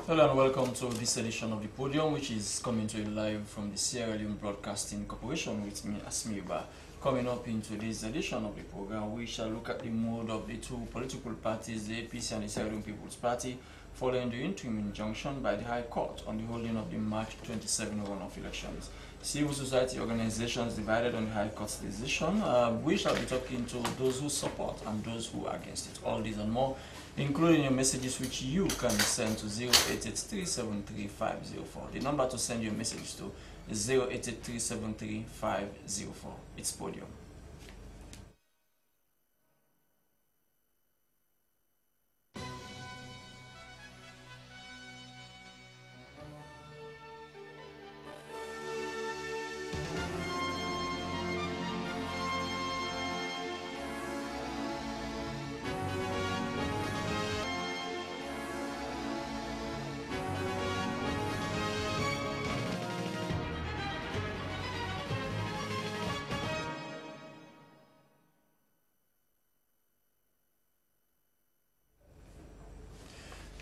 Hello and welcome to this edition of the Podium, which is coming to you live from the Sierra Leone Broadcasting Corporation with me, Asmiba. Coming up into this edition of the program, we shall look at the mood of the two political parties, the APC and the Sierra Leone People's Party, following the interim injunction by the High Court on the holding of the March 27 runoff elections. Civil society organizations divided on the High Court's decision. We shall be talking to those who support and those who are against it. All these and more, including your messages which you can send to 088373504. The number to send your messages to is 088373504. It's Podium.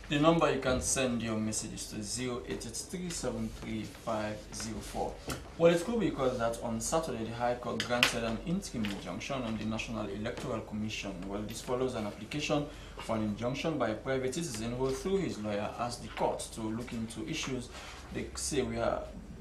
The number you can send your messages to is 088373504. Well, it could be because that on Saturday the High Court granted an interim injunction on the National Electoral Commission. Well, this follows an application for an injunction by a private citizen who, through his lawyer, asked the court to look into issues they say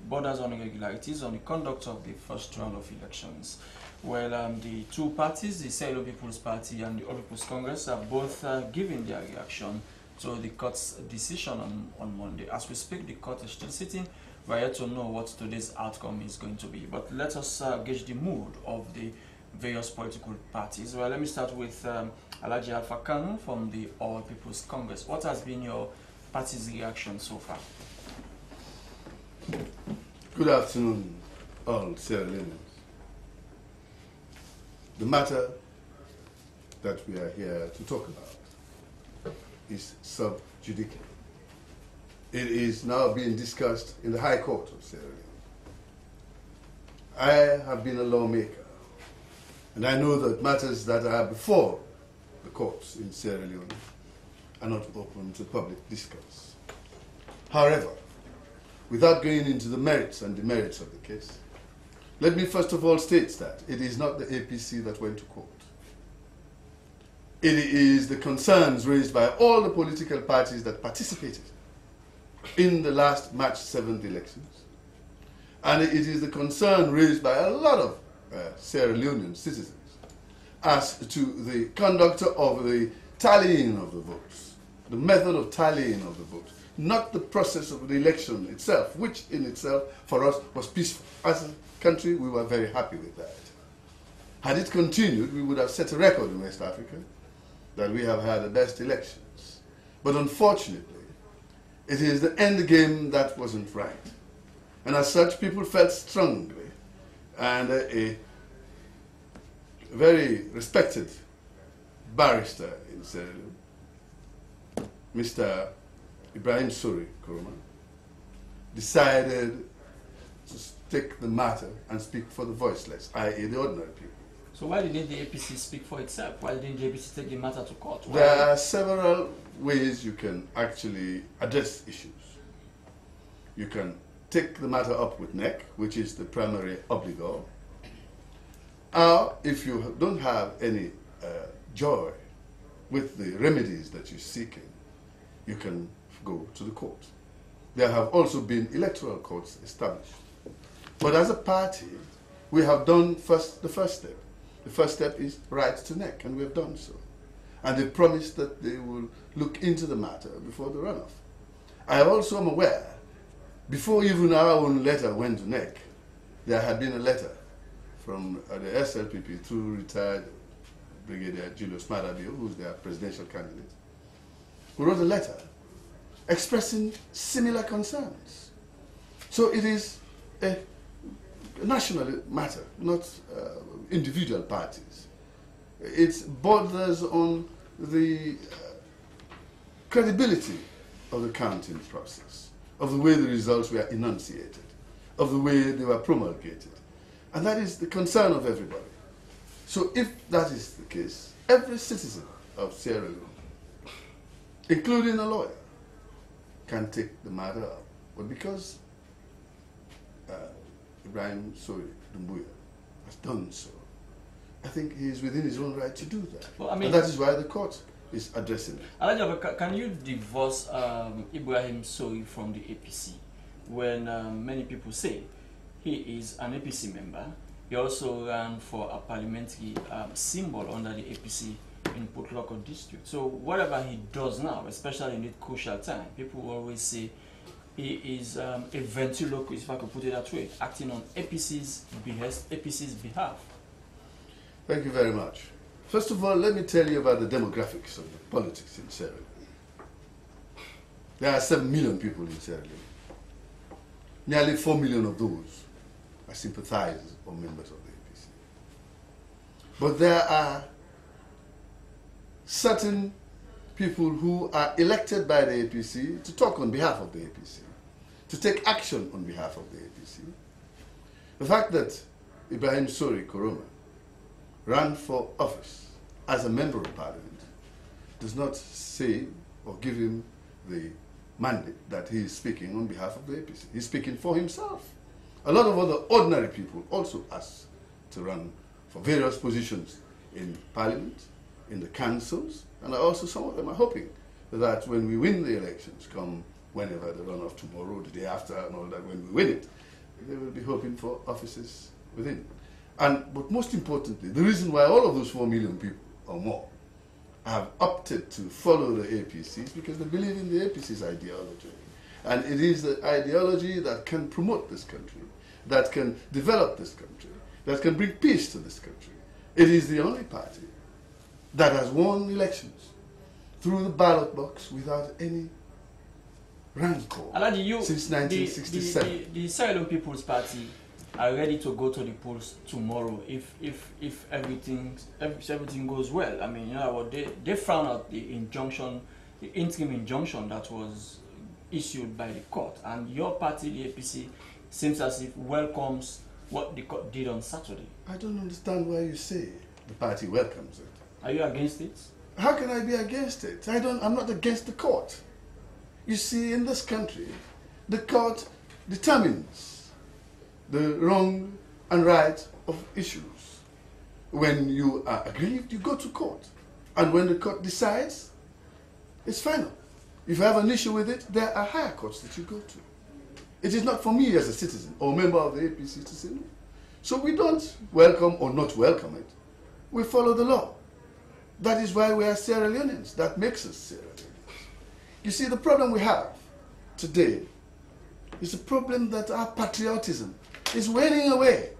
borders on irregularities on the conduct of the first round of elections. Well, the two parties, the Sierra Leone People's Party and the All People's Congress, are both giving their reaction to the court's decision on Monday. As we speak, the court is still sitting. We are yet to know what today's outcome is going to be. But let us gauge the mood of the various political parties. Well, let me start with Alhaji Alpha Kanu from the All People's Congress. What has been your party's reaction so far? Good afternoon, all Sierra Leoneans. The matter that we are here to talk about is sub judice. It is now being discussed in the High Court of Sierra Leone. I have been a lawmaker, and I know that matters that are before the courts in Sierra Leone are not open to public discourse. However, without going into the merits and demerits of the case, let me first of all state that it is not the APC that went to court. It is the concerns raised by all the political parties that participated in the last March 7th elections. And it is the concern raised by a lot of Sierra Leonean citizens as to the conduct of the tallying of the votes, the method of tallying of the votes, not the process of the election itself, which in itself for us was peaceful. As a country, we were very happy with that. Had it continued, we would have set a record in West Africa that we have had the best elections. But unfortunately, it is the end game that wasn't right. And as such, people felt strongly, and a very respected barrister in Sierra Leone, Mr. Ibrahim Suri Kuruma, decided to take the matter and speak for the voiceless, i.e. the ordinary people. So why didn't the APC speak for itself? Why didn't the APC take the matter to court? There are several ways you can actually address issues. You can take the matter up with NEC, which is the primary obligor. Or if you don't have any joy with the remedies that you're seeking, you can go to the court. There have also been electoral courts established. But as a party, we have done the first step. The first step is right to NEC, and we have done so. And they promised that they will look into the matter before the runoff. I also am aware, before even our own letter went to NEC, there had been a letter from the SLPP through retired Brigadier Julius Madabio, who's their presidential candidate, who wrote a letter expressing similar concerns. So it is a national matter, not individual parties. It borders on the credibility of the counting process, of the way the results were enunciated, of the way they were promulgated. And that is the concern of everybody. So if that is the case, every citizen of Sierra Leone, including a lawyer, can take the matter up. But because Ibrahim Sori Dumbuya has done so, I think he is within his own right to do that. Well, I mean, and that is why the court is addressing it. Alhaji, can you divorce Ibrahim Sori from the APC when many people say he is an APC member? He also ran for a parliamentary symbol under the APC in Port Local district. So whatever he does now, especially in this crucial time, people always say he is a ventriloquist, if I could put it that way, acting on APC's behest, APC's behalf. Thank you very much. First of all, let me tell you about the demographics of the politics in Sierra Leone. There are 7 million people in Sierra Leone. Nearly 4 million of those are sympathizers or members of the APC. But there are certain people who are elected by the APC to talk on behalf of the APC, to take action on behalf of the APC. The fact that Ibrahim Sori Koroma ran for office as a member of parliament does not say or give him the mandate that he is speaking on behalf of the APC. He's speaking for himself. A lot of other ordinary people also asked to run for various positions in parliament, in the councils, and also some of them are hoping that when we win the elections, come whenever the runoff tomorrow, the day after, and all that, when we win it, they will be hoping for offices within. But most importantly, the reason why all of those 4 million people or more have opted to follow the APC is because they believe in the APC's ideology. And it is the ideology that can promote this country, that can develop this country, that can bring peace to this country. It is the only party that has won elections through the ballot box without any rancor since 1967. The Sierra Leone People's Party are ready to go to the polls tomorrow if everything goes well. I mean, you know what, they found out the injunction, the interim injunction that was issued by the court, and your party, the APC, seems as if welcomes what the court did on Saturday. I don't understand why you say the party welcomes it. Are you against it? How can I be against it? I'm not against the court. You see, in this country, the court determines the wrong and right of issues. When you are aggrieved, you go to court. And when the court decides, it's final. If you have an issue with it, there are higher courts that you go to. It is not for me as a citizen or member of the APC to say no. So we don't welcome or not welcome it. We follow the law. That is why we are Sierra Leoneans. That makes us Sierra Leoneans. You see, the problem we have today is the problem that our patriotism is waning away.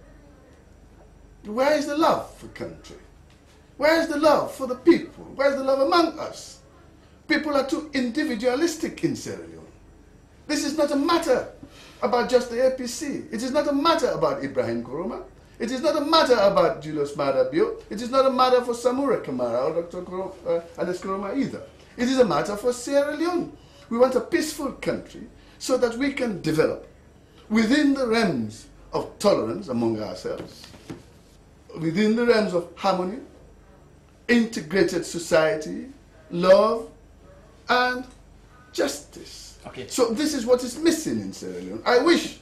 Where is the love for country? Where is the love for the people? Where is the love among us? People are too individualistic in Sierra Leone. This is not a matter about just the APC. It is not a matter about Ibrahim Koroma. It is not a matter about Julius Maada Bio. It is not a matter for Samura Kamara or Dr. Ades Koroma either. It is a matter for Sierra Leone. We want a peaceful country so that we can develop within the realms of tolerance among ourselves, within the realms of harmony, integrated society, love, and justice. Okay. So this is what is missing in Sierra Leone. I wish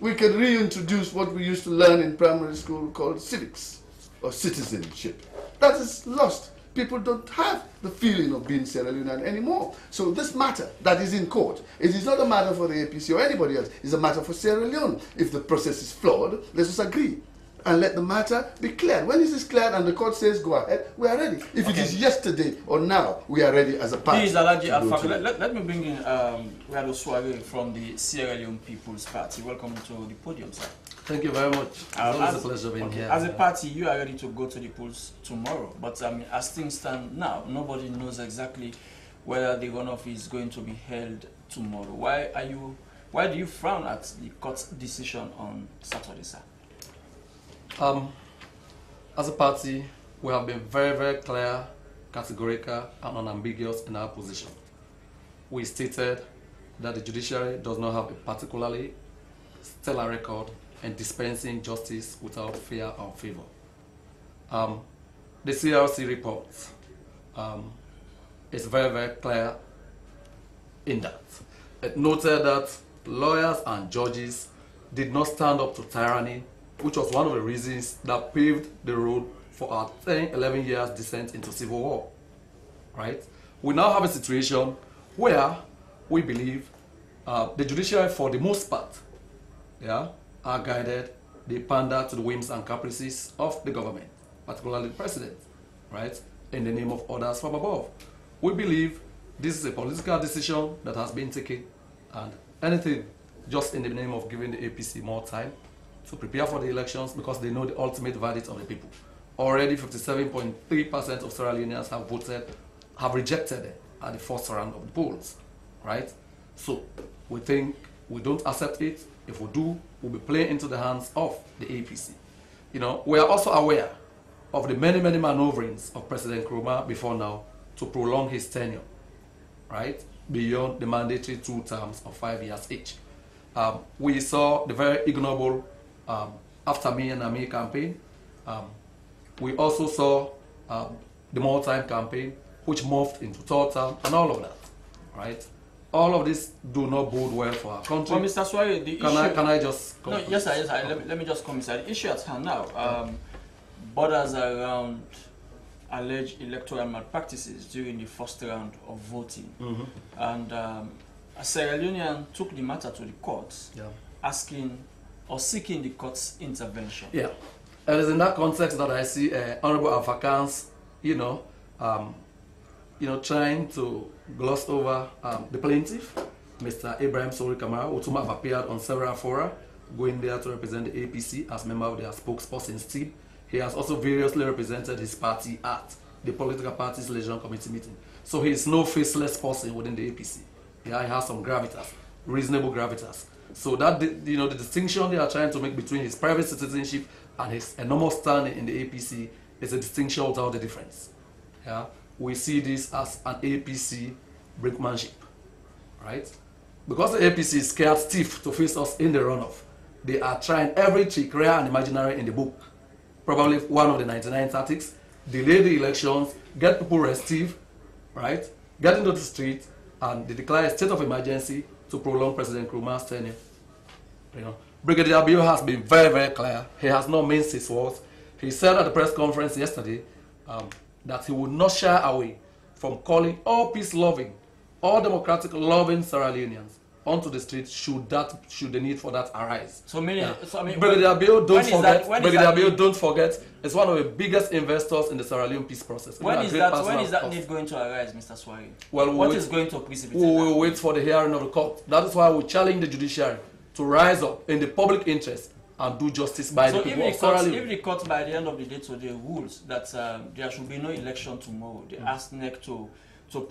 we could reintroduce what we used to learn in primary school called civics or citizenship. That is lost. People don't have the feeling of being Sierra Leonean anymore. So this matter that is in court, it is not a matter for the APC or anybody else. It's a matter for Sierra Leone. If the process is flawed, let us agree and let the matter be cleared. When it is cleared and the court says go ahead, we are ready. If it is yesterday or now, we are ready as a party. Please, Alhaji Alfaka, let me bring in Rado Sware from the Sierra Leone People's Party. Welcome to the podium, sir. Thank you very much. It's always a pleasure being here. As a party, you are ready to go to the polls tomorrow. But as things stand now, nobody knows exactly whether the runoff is going to be held tomorrow. Why do you frown at the court's decision on Saturday, sir? As a party, we have been very, very clear, categorical, and unambiguous in our position. We stated that the judiciary does not have a particularly stellar record in dispensing justice without fear or favor. The CRC report is very, very clear in that. It noted that lawyers and judges did not stand up to tyranny, which was one of the reasons that paved the road for our 10, 11 years descent into civil war, right? We now have a situation where we believe the judiciary, for the most part, yeah, are guided, they pander to the whims and caprices of the government, particularly the president, right, in the name of orders from above. We believe this is a political decision that has been taken, and anything just in the name of giving the APC more time to prepare for the elections, because they know the ultimate verdict of the people. Already 57.3% of Sierra Leoneans have voted, have rejected it at the first round of the polls, right? So we think we don't accept it. If we do, we'll be playing into the hands of the APC. You know, we are also aware of the many, many maneuverings of President Nkrumah before now to prolong his tenure, right, beyond the mandatory 2 terms of 5 years each. We saw the very ignoble After Me and Me campaign. We also saw the More Time campaign, which morphed into 3rd term, and all of that, right? All of this do not bode well for our country. Well, Mr. Swari, the issue... Can I just... No, yes, sir, yes, sir. Let me just come inside. The issue at hand now borders around alleged electoral malpractices during the first round of voting. And a Sierra Leonean took the matter to the courts, asking or seeking the court's intervention. Yeah. It is in that context that I see Honorable Afrikaans, trying to gloss over the plaintiff, Mr. Ibrahim Sori Kamara, who have appeared on several fora, going there to represent the APC as member of their spokesperson's team. He has also variously represented his party at the political party's liaison committee meeting. So he is no faceless person within the APC. Yeah, he has some gravitas, reasonable gravitas. So that, the distinction they are trying to make between his private citizenship and his enormous standing in the APC is a distinction without the difference. Yeah, we see this as an APC brinkmanship, right? Because the APC is scared stiff to face us in the runoff, they are trying every trick, rare and imaginary, in the book. Probably one of the 99 tactics: delay the elections, get people restive, right? Get into the street, and they declare a state of emergency to prolong President Nkrumah's tenure. Brigadier Bio has been very, very clear. He has not minced his words. He said at the press conference yesterday that he would not shy away from calling all peace-loving, all democratic-loving Sierra Leoneans onto the street should the need for that arise. So many. So, I mean, Brigadier Bio, don't forget, it's one of the biggest investors in the Sierra Leone peace process. When is that need going to arise, Mr. Swari? Well, what is going to precipitate? We will wait for the hearing of the court. That is why we challenge the judiciary to rise up in the public interest and do justice by the people of Sierra Leone. If the court by the end of the day today rules that there should be no election tomorrow, they ask NEC to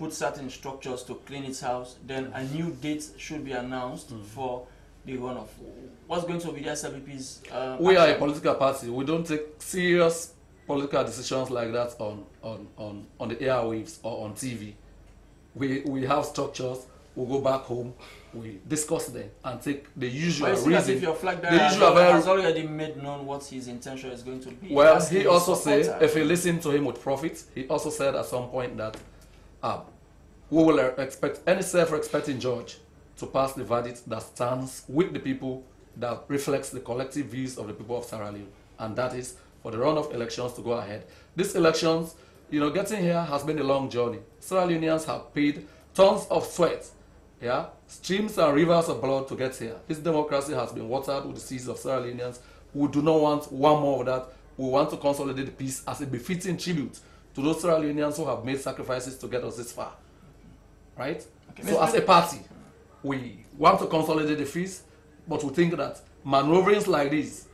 put certain structures to clean its house, then a new date should be announced for the runoff. What's going to be the SLP's We are a political party. We don't take serious political decisions like that on the airwaves or on TV. We have structures. We go back home, we discuss them and take the usual reason. As if your flag bearer has already made known what his intention is going to be. Well, he also said, if you listen to him with profit, he also said at some point that we will expect any self-respecting judge to pass the verdict that stands with the people, that reflects the collective views of the people of Sierra Leone, and that is for the run of elections to go ahead. These elections, getting here has been a long journey. Sierra Leoneans have paid tons of sweat, streams and rivers of blood to get here. This democracy has been watered with the seas of Sierra Leoneans. We do not want one more of that. We want to consolidate the peace as a befitting tribute to those Sierra Leoneans who have made sacrifices to get us this far, right? Okay. So as a party, we want to consolidate the peace, but we think that maneuverings like this,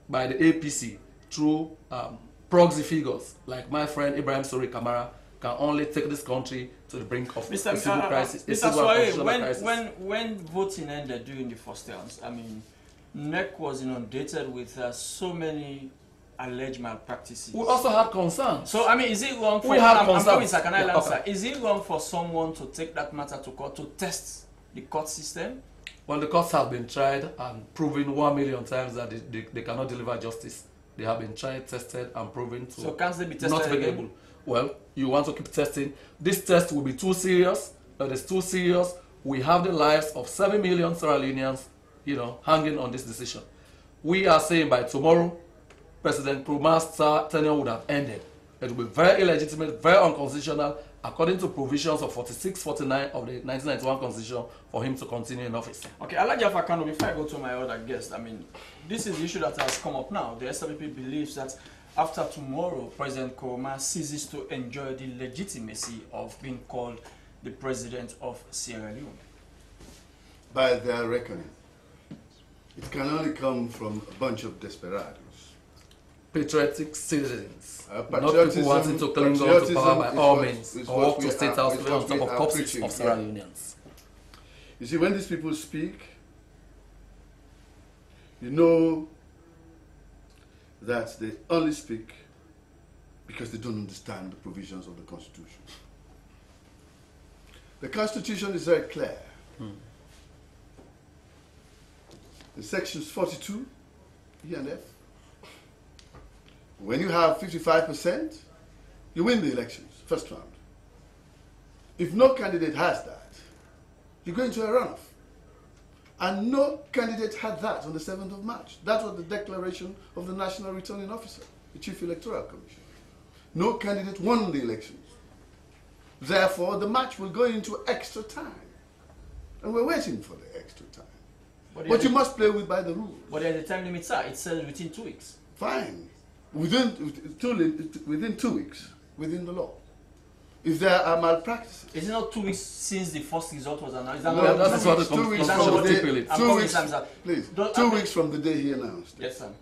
by the APC through proxy figures like my friend Ibrahim Sori Kamara, can only take this country to the brink of a civil crisis. Mr. Swari, when voting ended during the first rounds, I mean, NEC was inundated with so many alleged malpractices. We also had concerns. So, I mean, is it wrong for... We had concerns. Can I answer? Okay. Is it wrong for someone to take that matter to court to test the court system? Well, the courts have been tried and proven 1,000,000 times that they cannot deliver justice. They have been tried, tested, and proven to so can't they be tested not available. Well, you want to keep testing. This test will be too serious It is too serious. We have the lives of 7 million Sierra Leoneans, hanging on this decision. We are saying by tomorrow, President Nkrumah's tenure would have ended. It will be very illegitimate, very unconstitutional, according to provisions of 46-49 of the 1991 Constitution, for him to continue in office. Okay, Alhaji Afakano, before I go to my other guest, I mean, this is the issue that has come up now. The SLP believes that after tomorrow, President Nkrumah ceases to enjoy the legitimacy of being called the President of Sierra Leone. By their reckoning, it can only come from a bunch of desperados. Patriotic citizens, not people wanting to cling on to power by all means, or walk to state house to be on top of corpses of Sierra Leoneans. You see, when these people speak, you know that they only speak because they don't understand the provisions of the Constitution. The Constitution is very clear. In sections 42, E and F, when you have 55%, you win the elections, first round. If no candidate has that, you go into a runoff. And no candidate had that on the 7th of March. That was the declaration of the National Returning Officer, the Chief Electoral Commission. No candidate won the elections. Therefore, the match will go into extra time. And we're waiting for the extra time. But you must play by the rules. But there's a time limit, sir. It says within 2 weeks. Fine. Within 2 weeks, within the law. If there are malpractices. Is it not 2 weeks since the first result was announced? No, that's what the 2 weeks Constitution from the day, stipulates. 2 weeks, please, 2 weeks from the day he announced. Yes, sir.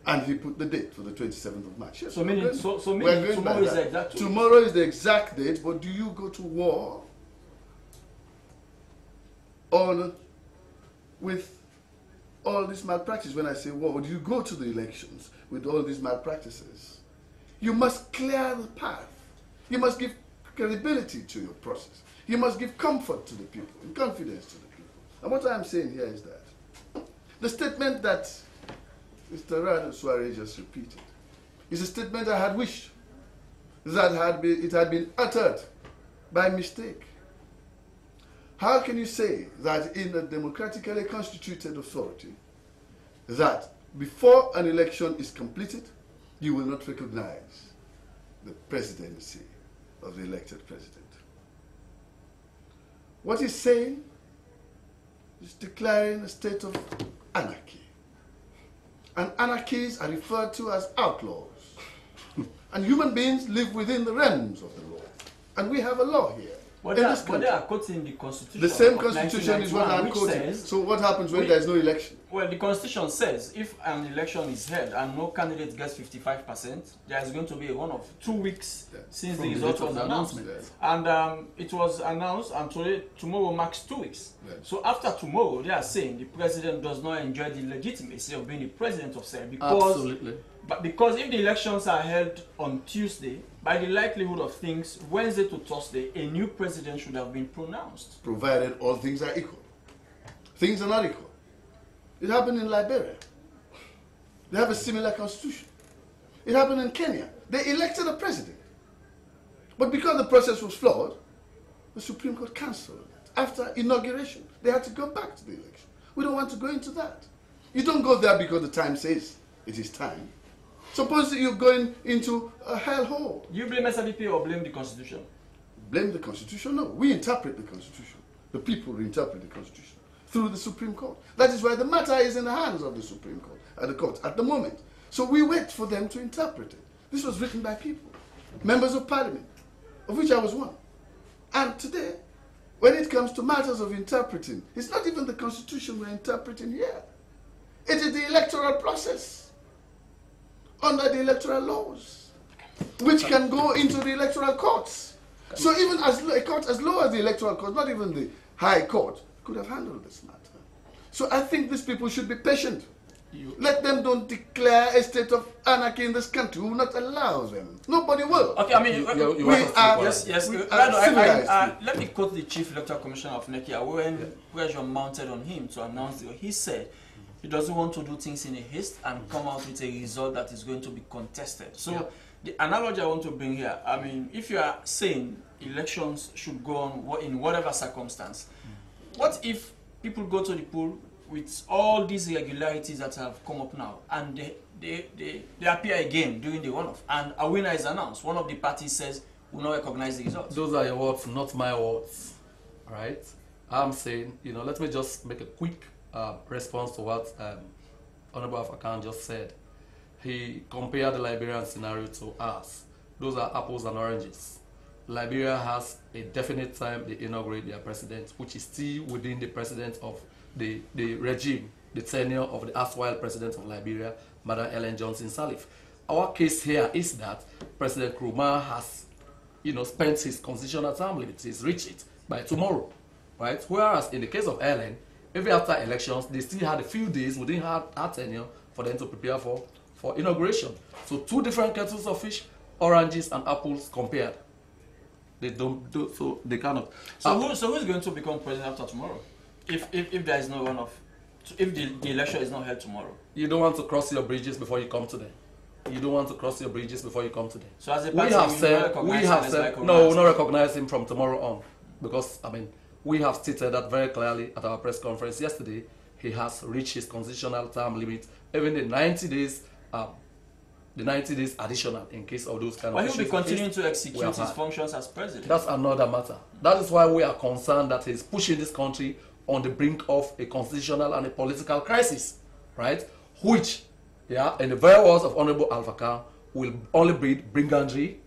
And he put the date for the 27th of March. Yes, so meaning tomorrow is the exact 2 weeks. Tomorrow is the exact date, but do you go to war with all this malpractice? When I say war, do you go to the elections with all these malpractices? You must clear the path. You must give credibility to your process. You must give comfort to the people and confidence to the people. And what I'm saying here is that the statement that Mr. Rado Suarez just repeated is a statement I had wished that it had been uttered by mistake. How can you say that in a democratically constituted authority that before an election is completed, you will not recognize the presidency of the elected president? What he's saying is declaring a state of anarchy. And anarchies are referred to as outlaws. And human beings live within the realms of the law. And we have a law here. But they are quoting the Constitution. The same Constitution is what I'm quoting. So what happens when there is no election? Well, the Constitution says if an election is held and no candidate gets 55%, there is going to be a runoff 2 weeks since the result was announced. And it was announced, and tomorrow marks 2 weeks. So after tomorrow, they are saying the president does not enjoy the legitimacy of being the president of Sierra because, because if the elections are held on Tuesday, by the likelihood of things, Wednesday to Thursday, a new president should have been pronounced. Provided all things are equal. Things are not equal. It happened in Liberia. They have a similar constitution. It happened in Kenya. They elected a president. But because the process was flawed, the Supreme Court cancelled it. After inauguration, they had to go back to the election. We don't want to go into that. You don't go there because the time says it is time. Suppose you're going into a hellhole. You blame SLP or blame the Constitution? Blame the Constitution? No. We interpret the Constitution. The people interpret the Constitution through the Supreme Court. That is why the matter is in the hands of the Supreme Court, at the court, at the moment. So we wait for them to interpret it. This was written by people, members of parliament, of which I was one. And today, when it comes to matters of interpreting, it's not even the Constitution we're interpreting here. It is the electoral process under the electoral laws, which can go into the electoral courts. So even as a court as low as the electoral court, not even the high court, could have handled this matter. So I think these people should be patient. Let them don't declare a state of anarchy in this country. We will not allow them. Nobody will. Okay, I mean, let me quote the Chief Electoral Commissioner of Nekia when pressure mounted on him to announce it. He said he doesn't want to do things in a haste and come out with a result that is going to be contested. So the analogy I want to bring here, I mean, if you are saying elections should go on in whatever circumstance. What if people go to the poll with all these irregularities that have come up now, and they appear again during the runoff, and a winner is announced? One of the parties says, "Will not recognize the results." Those are your words, not my words, right? I'm saying, let me just make a quick response to what Honorable Afakan just said. He compared the Liberian scenario to us. Those are apples and oranges. Liberia has a definite time they inaugurate their president, which is still within the president of the regime, the tenure of the erstwhile president of Liberia, Madam Ellen Johnson Sirleaf. Our case here is that President Nkrumah has, spent his constitutional term limit. He's reached it by tomorrow, right? Whereas in the case of Ellen, even after elections, they still had a few days within her tenure for them to prepare for inauguration. So two different kettles of fish, oranges and apples compared. They don't do so. They cannot. So who's going to become president after tomorrow? If there is no runoff, if the election is not held tomorrow? You don't want to cross your bridges before you come to them. You don't want to cross your bridges before you come to them. So as a party, we have said no, we'll not recognize him from tomorrow on, because we have stated that very clearly at our press conference yesterday. He has reached his constitutional term limit, even the 90 days. The 90 days additional in case of those kind of issues. But he'll be continuing to execute his functions as president. That's another matter. That is why we are concerned that he's pushing this country on the brink of a constitutional and a political crisis, right? Which, in the very words of Honorable Alpha Khan, will only breed brigandry,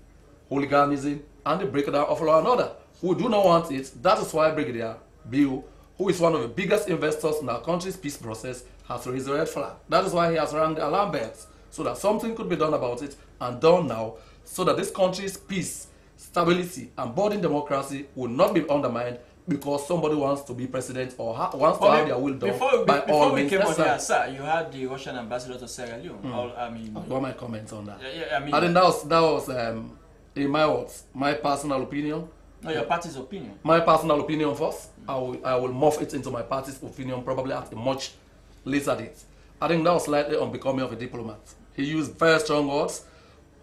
hooliganism, and the breakdown of law and order. We do not want it. That is why Brigadier Bill, who is one of the biggest investors in our country's peace process, has raised a red flag. That is why he has rang the alarm bells, so that something could be done about it, and done now, so that this country's peace, stability, and budding democracy will not be undermined because somebody wants to be president or wants to have their will done by all means. Before we came on here, sir, you had the Russian ambassador to Sierra Leone. You want my comments on that? Yeah, I think that was in my words, my personal opinion. No, your party's opinion. My personal opinion first. I will morph it into my party's opinion probably at a much later date. I think that was slightly unbecoming of a diplomat. He used very strong words.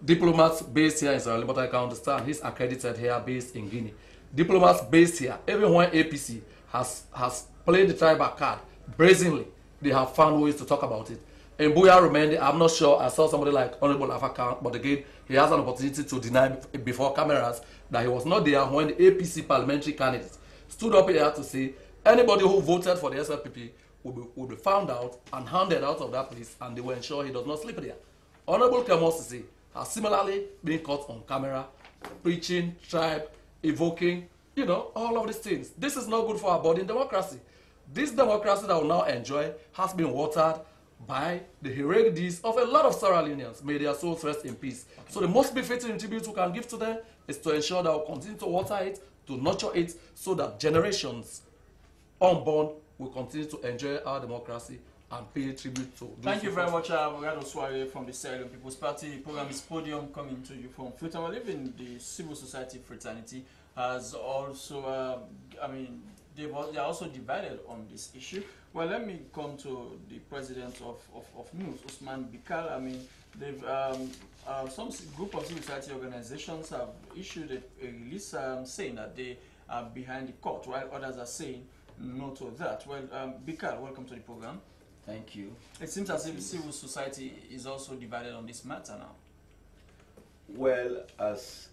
Diplomats based here in Sierra Leone, but I can understand he's accredited here based in Guinea. Diplomats based here, even when APC has played the tribal card brazenly, they have found ways to talk about it. In Buya Rumende, I'm not sure I saw somebody like Honorable Afakan, but again, he has an opportunity to deny before cameras that he was not there when the APC parliamentary candidate stood up here to say anybody who voted for the SLPP will be found out and handed out of that place, and they will ensure he does not sleep there. Honorable Kemosisi has similarly been caught on camera, preaching, tribe, evoking, all of these things. This is not good for our budding democracy. This democracy that we now enjoy has been watered by the heroic deeds of a lot of Sierra Leoneans. May their souls rest in peace. Okay. So the most befitting tribute we can give to them is to ensure that we continue to water it, to nurture it, so that generations unborn will continue to enjoy our democracy and pay tribute to. Thank you very much, Rado Sware from the Sierra Leone People's Party. The program is Podium, coming to you from Freetown. Living the civil society fraternity has also, they are also divided on this issue. Well, let me come to the president of NUS, Usman Bikal. They've some group of civil society organizations have issued a release saying that they are behind the court, while others are saying no to that. Well, Bikal, welcome to the program. Thank you. It seems as if civil society is also divided on this matter now. Well, as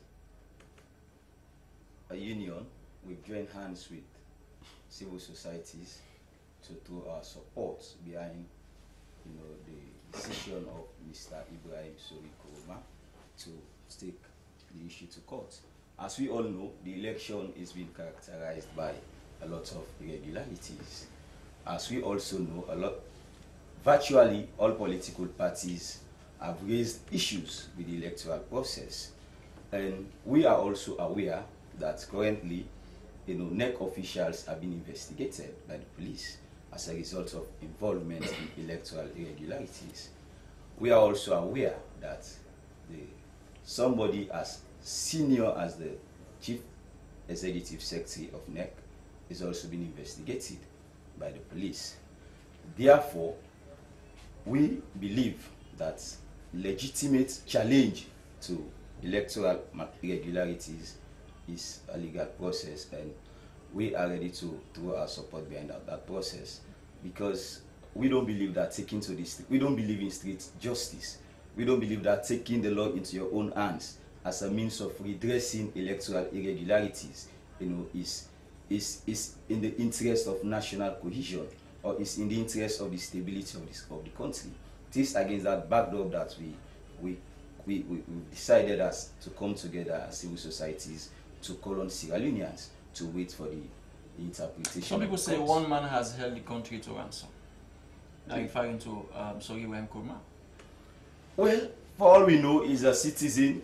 a union, we've joined hands with civil societies to throw our support behind, the decision of Mr. Ibrahim Sori to take the issue to court. As we all know, the election is being characterized by a lot of irregularities. As we also know, virtually all political parties have raised issues with the electoral process. And we are also aware that currently, NEC officials have been investigated by the police as a result of involvement in electoral irregularities. We are also aware that somebody as senior as the Chief Executive Secretary of NEC is also being investigated by the police. Therefore, we believe that legitimate challenge to electoral irregularities is a legal process, and we are ready to throw our support behind that process, because we don't believe that we don't believe in street justice. We don't believe that taking the law into your own hands as a means of redressing electoral irregularities, is in the interest of national cohesion, or is in the interest of the stability of the country. It is against that backdrop that we decided as to come together as civil societies to call on Sierra Leoneans to wait for the interpretation. Some people say one man has held the country to ransom. Referring to Ibrahim Koroma. Well, for all we know, he's a citizen.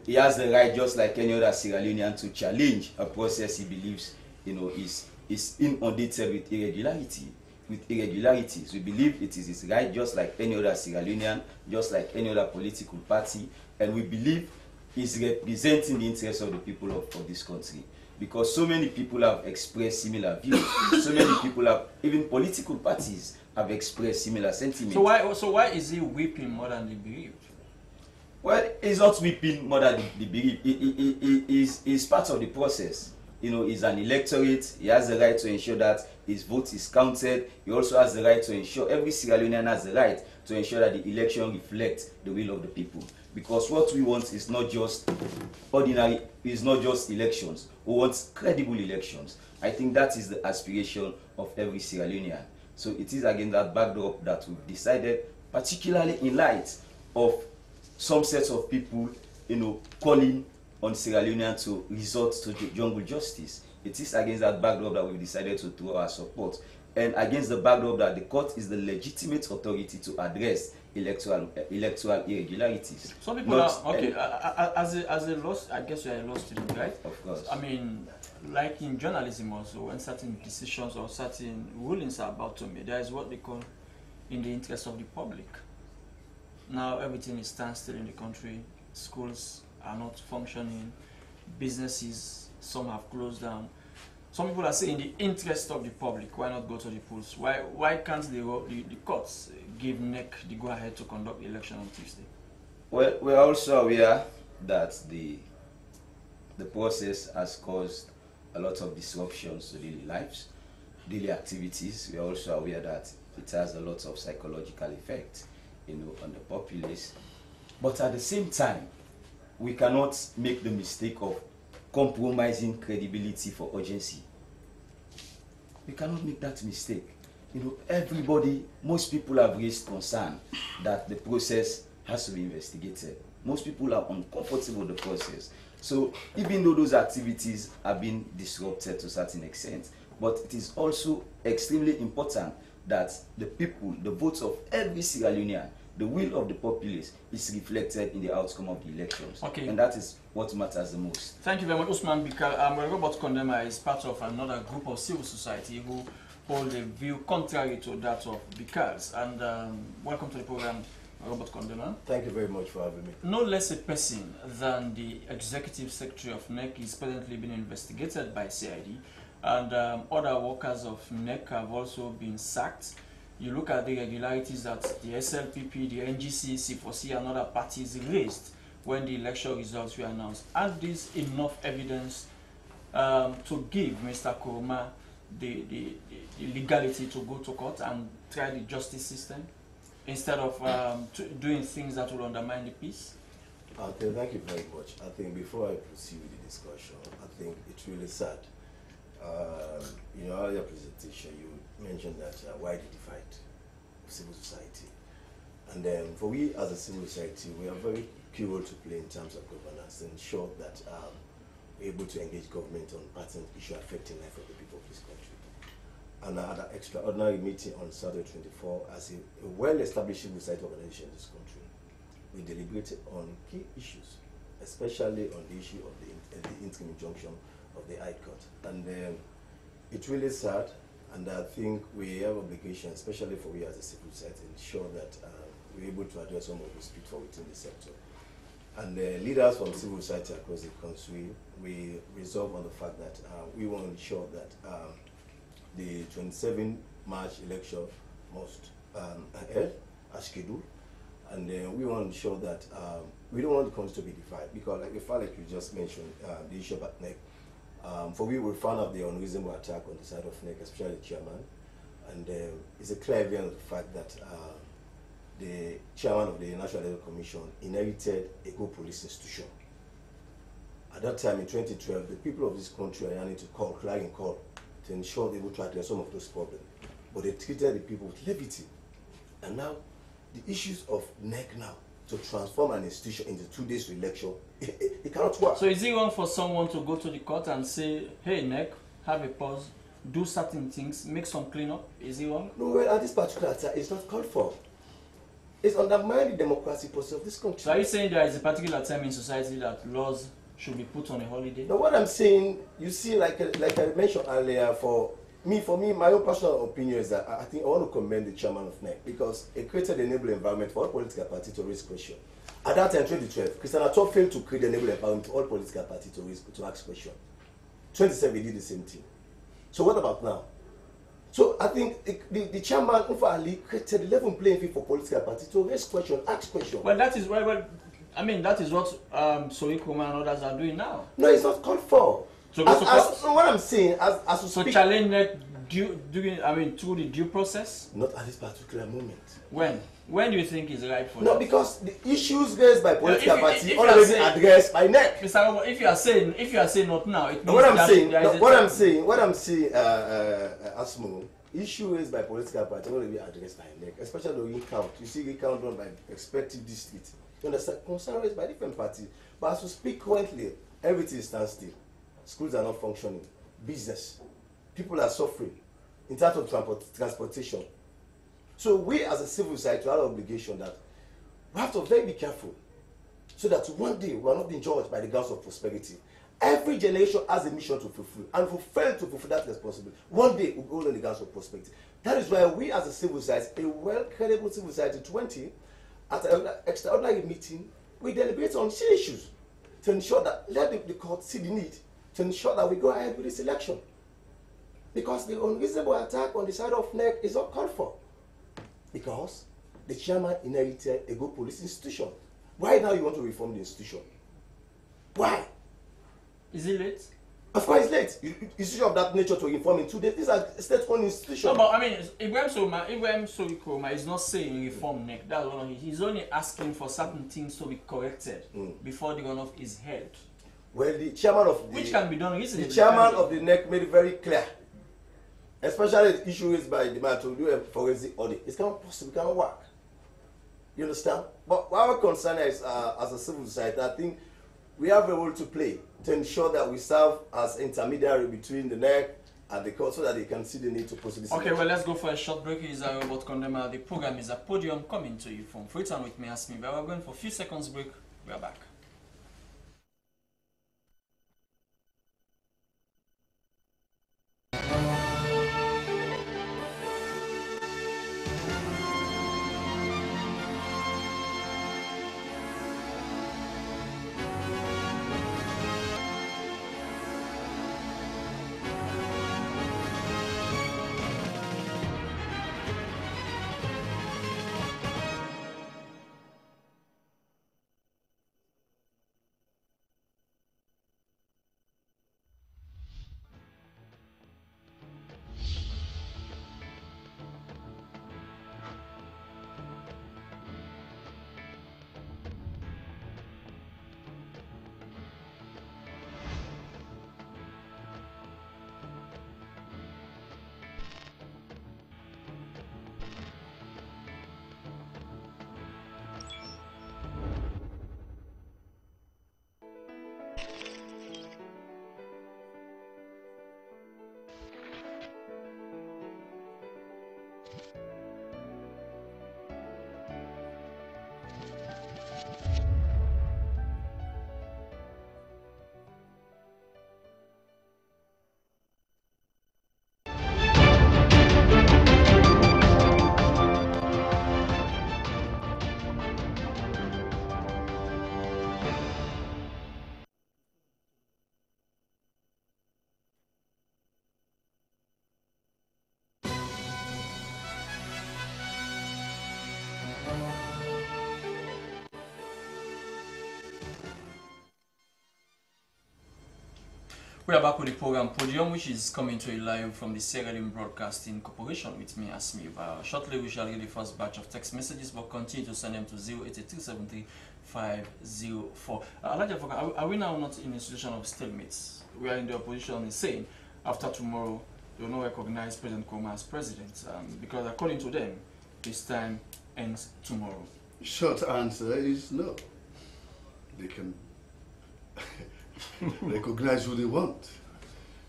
He has the right, just like any other Sierra Leonean, to challenge a process he believes, is inundated with irregularities. We believe it is his right, just like any other Sierra Leonean, just like any other political party, and we believe he's representing the interests of the people of this country. Because so many people have expressed similar views. So many people have, even political parties, have expressed similar sentiments. So why is he weeping more than the bereaved? Well, he's not weeping more than the bereaved. He's part of the process. He's an electorate. He has the right to ensure that his vote is counted. He also has the right to ensure, every Sierra Leonean has the right to ensure that the election reflects the will of the people. Because what we want is not just ordinary, is not just elections. We want credible elections. I think that is the aspiration of every Sierra Leonean. So it is against that backdrop that we've decided, particularly in light of some sets of people, calling on Sierra Leonean to resort to jungle justice. It is against that backdrop that we've decided to throw our support, and against the backdrop that the court is the legitimate authority to address electoral irregularities. Some people are okay. As a law, I guess you are a law student, right? Of course. I mean, like in journalism also, when certain decisions or certain rulings are about to be made, there is what they call in the interest of the public. Now everything is standstill in the country. Schools are not functioning. Businesses, some have closed down. Some people are saying, in the interest of the public, why not go to the polls? Why can't the courts give NEC the go-ahead to conduct the election on Tuesday? Well, we're also aware that the process has caused a lot of disruptions to daily lives, daily activities. We are also aware that it has a lot of psychological effect, on the populace. But at the same time, we cannot make the mistake of compromising credibility for urgency. We cannot make that mistake. Most people have raised concern that the process has to be investigated. Most people are uncomfortable with the process. So even though those activities have been disrupted to a certain extent, but it is also extremely important that the people, the votes of every Sierra Leonean, the will of the populace is reflected in the outcome of the elections. Okay. And that is what matters the most. Thank you very much, Usman Bikal. Robert Kondema is part of another group of civil society who hold a view contrary to that of Bikal's. And welcome to the program, Robert Kondema. Thank you very much for having me. No less a person than the executive secretary of NEC is presently being investigated by CID, and other workers of NEC have also been sacked. You look at the irregularities that the SLPP, the NGC, C4C, and other parties raised when the election results were announced. Aren't these enough evidence to give Mr. Koroma the legality to go to court and try the justice system instead of doing things that will undermine the peace? Okay, thank you very much. I think before I proceed with the discussion, I think it's really sad. In your earlier presentation, you mentioned that why did you fight civil society? And then for we as a civil society, we have very key role to play in terms of governance and ensure that we're able to engage government on pattern issue affecting life of the people of this country. And I had an extraordinary meeting on Saturday 24 as a well-established civil society organization in this country. We deliberated on key issues, especially on the issue of the interim injunction of the High Court. And it's really sad, and I think we have obligation, especially for we as a civil society, to ensure that we're able to address some of the pitfalls within the sector. And the leaders from civil society across the country, we resolve on the fact that we want to ensure that the 27 March election must ahead as scheduled, And we want to ensure that we don't want the country to be divided, because like the fact like you just mentioned, the issue about NEC, for we found out the unreasonable attack on the side of NEC, especially the chairman, and it's a clear evidence of the fact that the chairman of the National Electoral Commission inherited a good police institution. At that time in 2012, the people of this country are yearning to call, clarion call, to ensure they will try to address some of those problems. But they treated the people with levity. And now, the issues of NEC now, to transform an institution into 2 days to election, it cannot work. So is it wrong for someone to go to the court and say, hey, NEC, have a pause, do certain things, make some cleanup? Is it wrong? No, well, at this particular time, it's not called for. It's undermining the democracy process of this country. So are you saying there is a particular time in society that laws should be put on a holiday? Now, what I'm saying, you see, like I mentioned earlier, for me, my own personal opinion is that I think I want to commend the chairman of NEC, because it created an enabling environment for all political parties to raise questions. At that time, 2012, Christian Ato failed to create an enabling environment for all political parties to ask questions. 2017, he did the same thing. So what about now? So I think the chairman of Ali created a level playing field for political parties to raise questions, ask questions. Well, that is I mean, that is what Sorikoma and others are doing now. No, it's not called for. So what I'm saying, as we so speak, challenge NEC through the due process? not at this particular moment. When? When do you think is right for No, that? because the issues raised by political if parties you already are saying- addressed by NEC. Mr. Robert, if you are saying not now, it means What I'm that saying, there is a what I'm time. saying, Asmo, issue raised by political parties already addressed by NEC, especially the recount. You see recount done by respective districts. You understand? Concern raised by different parties. But as we speak currently, everything stands still. Schools are not functioning. Business. People are suffering in terms of transportation. So we as a civil society have an obligation that we have to very be careful, so that one day we are not being judged by the grounds of prosperity. Every generation has a mission to fulfill, and if we fail to fulfill that responsibility, one day we will go on the grounds of prosperity. That is why we as a civil society, a well-credible civil society 20, at an extraordinary meeting, we deliberate on key issues to ensure that, let the court see the need, to ensure that we go ahead with this election. Because the unreasonable attack on the side of NEC is not called for. Because the chairman inherited a good police institution. Why now you want to reform the institution? Why? Is it late? Of course it's late. Institution of that nature to reform in 2 days. These are state-owned institutions. No, but I mean, Ibrahim Sorikoma is not saying reform NEC. That's one of it. He's only asking for certain things to be corrected before the runoff is held. Well, the chairman of the... Which can be done easily. The chairman of the NEC made it very clear, especially the issue raised by the man to do a forensic audit. It's not possible, it cannot work. You understand? But our concern is, as a civil society, I think we have a role to play to ensure that we serve as intermediary between the NEC and the court, so that they can see the need to proceed this Okay, election. well, let's go for a short break. He's a Robert Condema. The program is a Podium, coming to you from Freetown with me, Asmi. But we're going for a few seconds break. We're back. We are back with the program Podium, which is coming to you live from the Sierra Leone Broadcasting Corporation with me, Asmi. Shortly, we shall get the first batch of text messages, but continue to send them to 08273-504. Elijah, are we now not in a situation of stalemates? We are in the opposition saying after tomorrow they will not recognize President Nkrumah as president because according to them, his time ends tomorrow. Short answer is no. They can recognize who they want.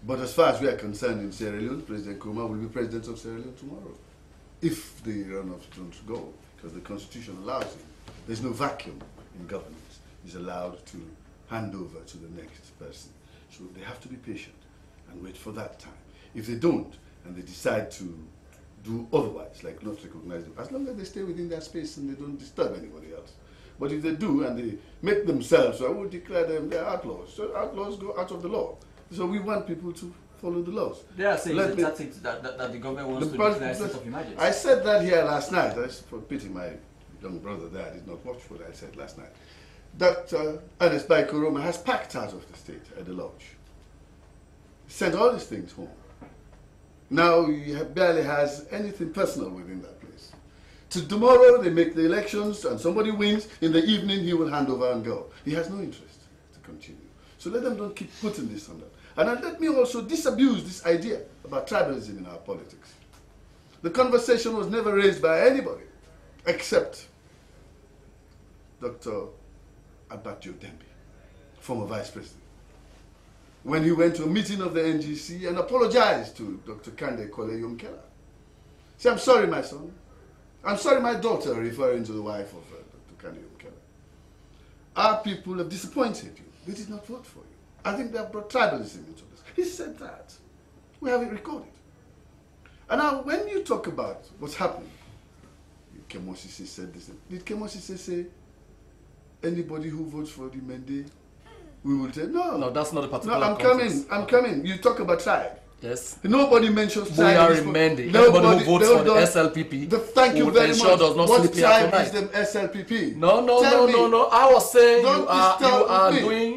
But as far as we are concerned in Sierra Leone, President Nkrumah will be president of Sierra Leone tomorrow. If the runoffs don't go, because the constitution allows him. There's no vacuum in governance. He's allowed to hand over to the next person. So they have to be patient and wait for that time. If they don't, and they decide to do otherwise, like not recognize them, as long as they stay within their space and they don't disturb anybody else. But if they do and they make themselves, so I would declare them they're outlaws. So outlaws go out of the law. So we want people to follow the laws. They are saying that the government wants to declare a state of emergency. I said that here last night. For pity my young brother there did not watch what I said last night. That Ernest Bai Koroma has packed out of the state at the lodge. Sent all these things home. Now he barely has anything personal within that place. To tomorrow they make the elections and somebody wins. In the evening he will hand over and go. He has no interest to continue. So let them don't keep putting this on them. And let me also disabuse this idea about tribalism in our politics. The conversation was never raised by anybody except Dr. Abatio Dembi, former vice president, when he went to a meeting of the NGC and apologized to Dr. Kande Kole Yomkela. Say, I'm sorry, my son. I'm sorry, my daughter, referring to the wife of Dr. Kande Yomkela. Our people have disappointed you. They did not vote for you. I think they have brought tribalism into this. He said that. We have it recorded. And now, when you talk about what's happening, Kemosisi said this. Did Kemosisi say, anybody who votes for the Mende, we will say, no. No, that's not a particular No, I'm coming. You talk about tribe. Yes. Nobody mentions tribe. Anybody who votes for the SLPP thank you very much. does not What sleep here tribe tonight. is the SLPP? No. I was saying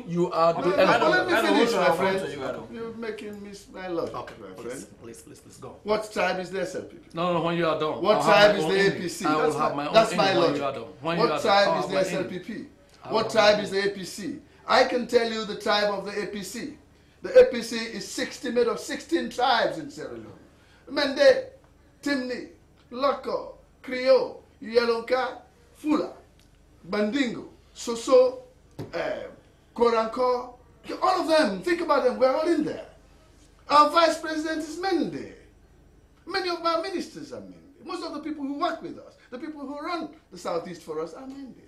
you are doing. Let me finish, my I friend. want to you, Adam. You're making me my logic, Okay, my friend. please go. What tribe is the SLPP? No, when you are done. What I'll tribe have is my the own APC? I will have my own That's my ending when logic. you are done. When you What are done, tribe I'll is have the my ending. SLPP? I'll What have tribe my is the APC? I can tell you the tribe of the APC. The APC is made of 16 tribes in Sierra Leone. Mende, Timni, Loko, Creole, Yelonka, Fula, Bandingo, Soso, Koranko, all of them, think about them, we're all in there. Our vice president is Mende. Many of our ministers are Mende. Most of the people who work with us, the people who run the Southeast for us are Mende.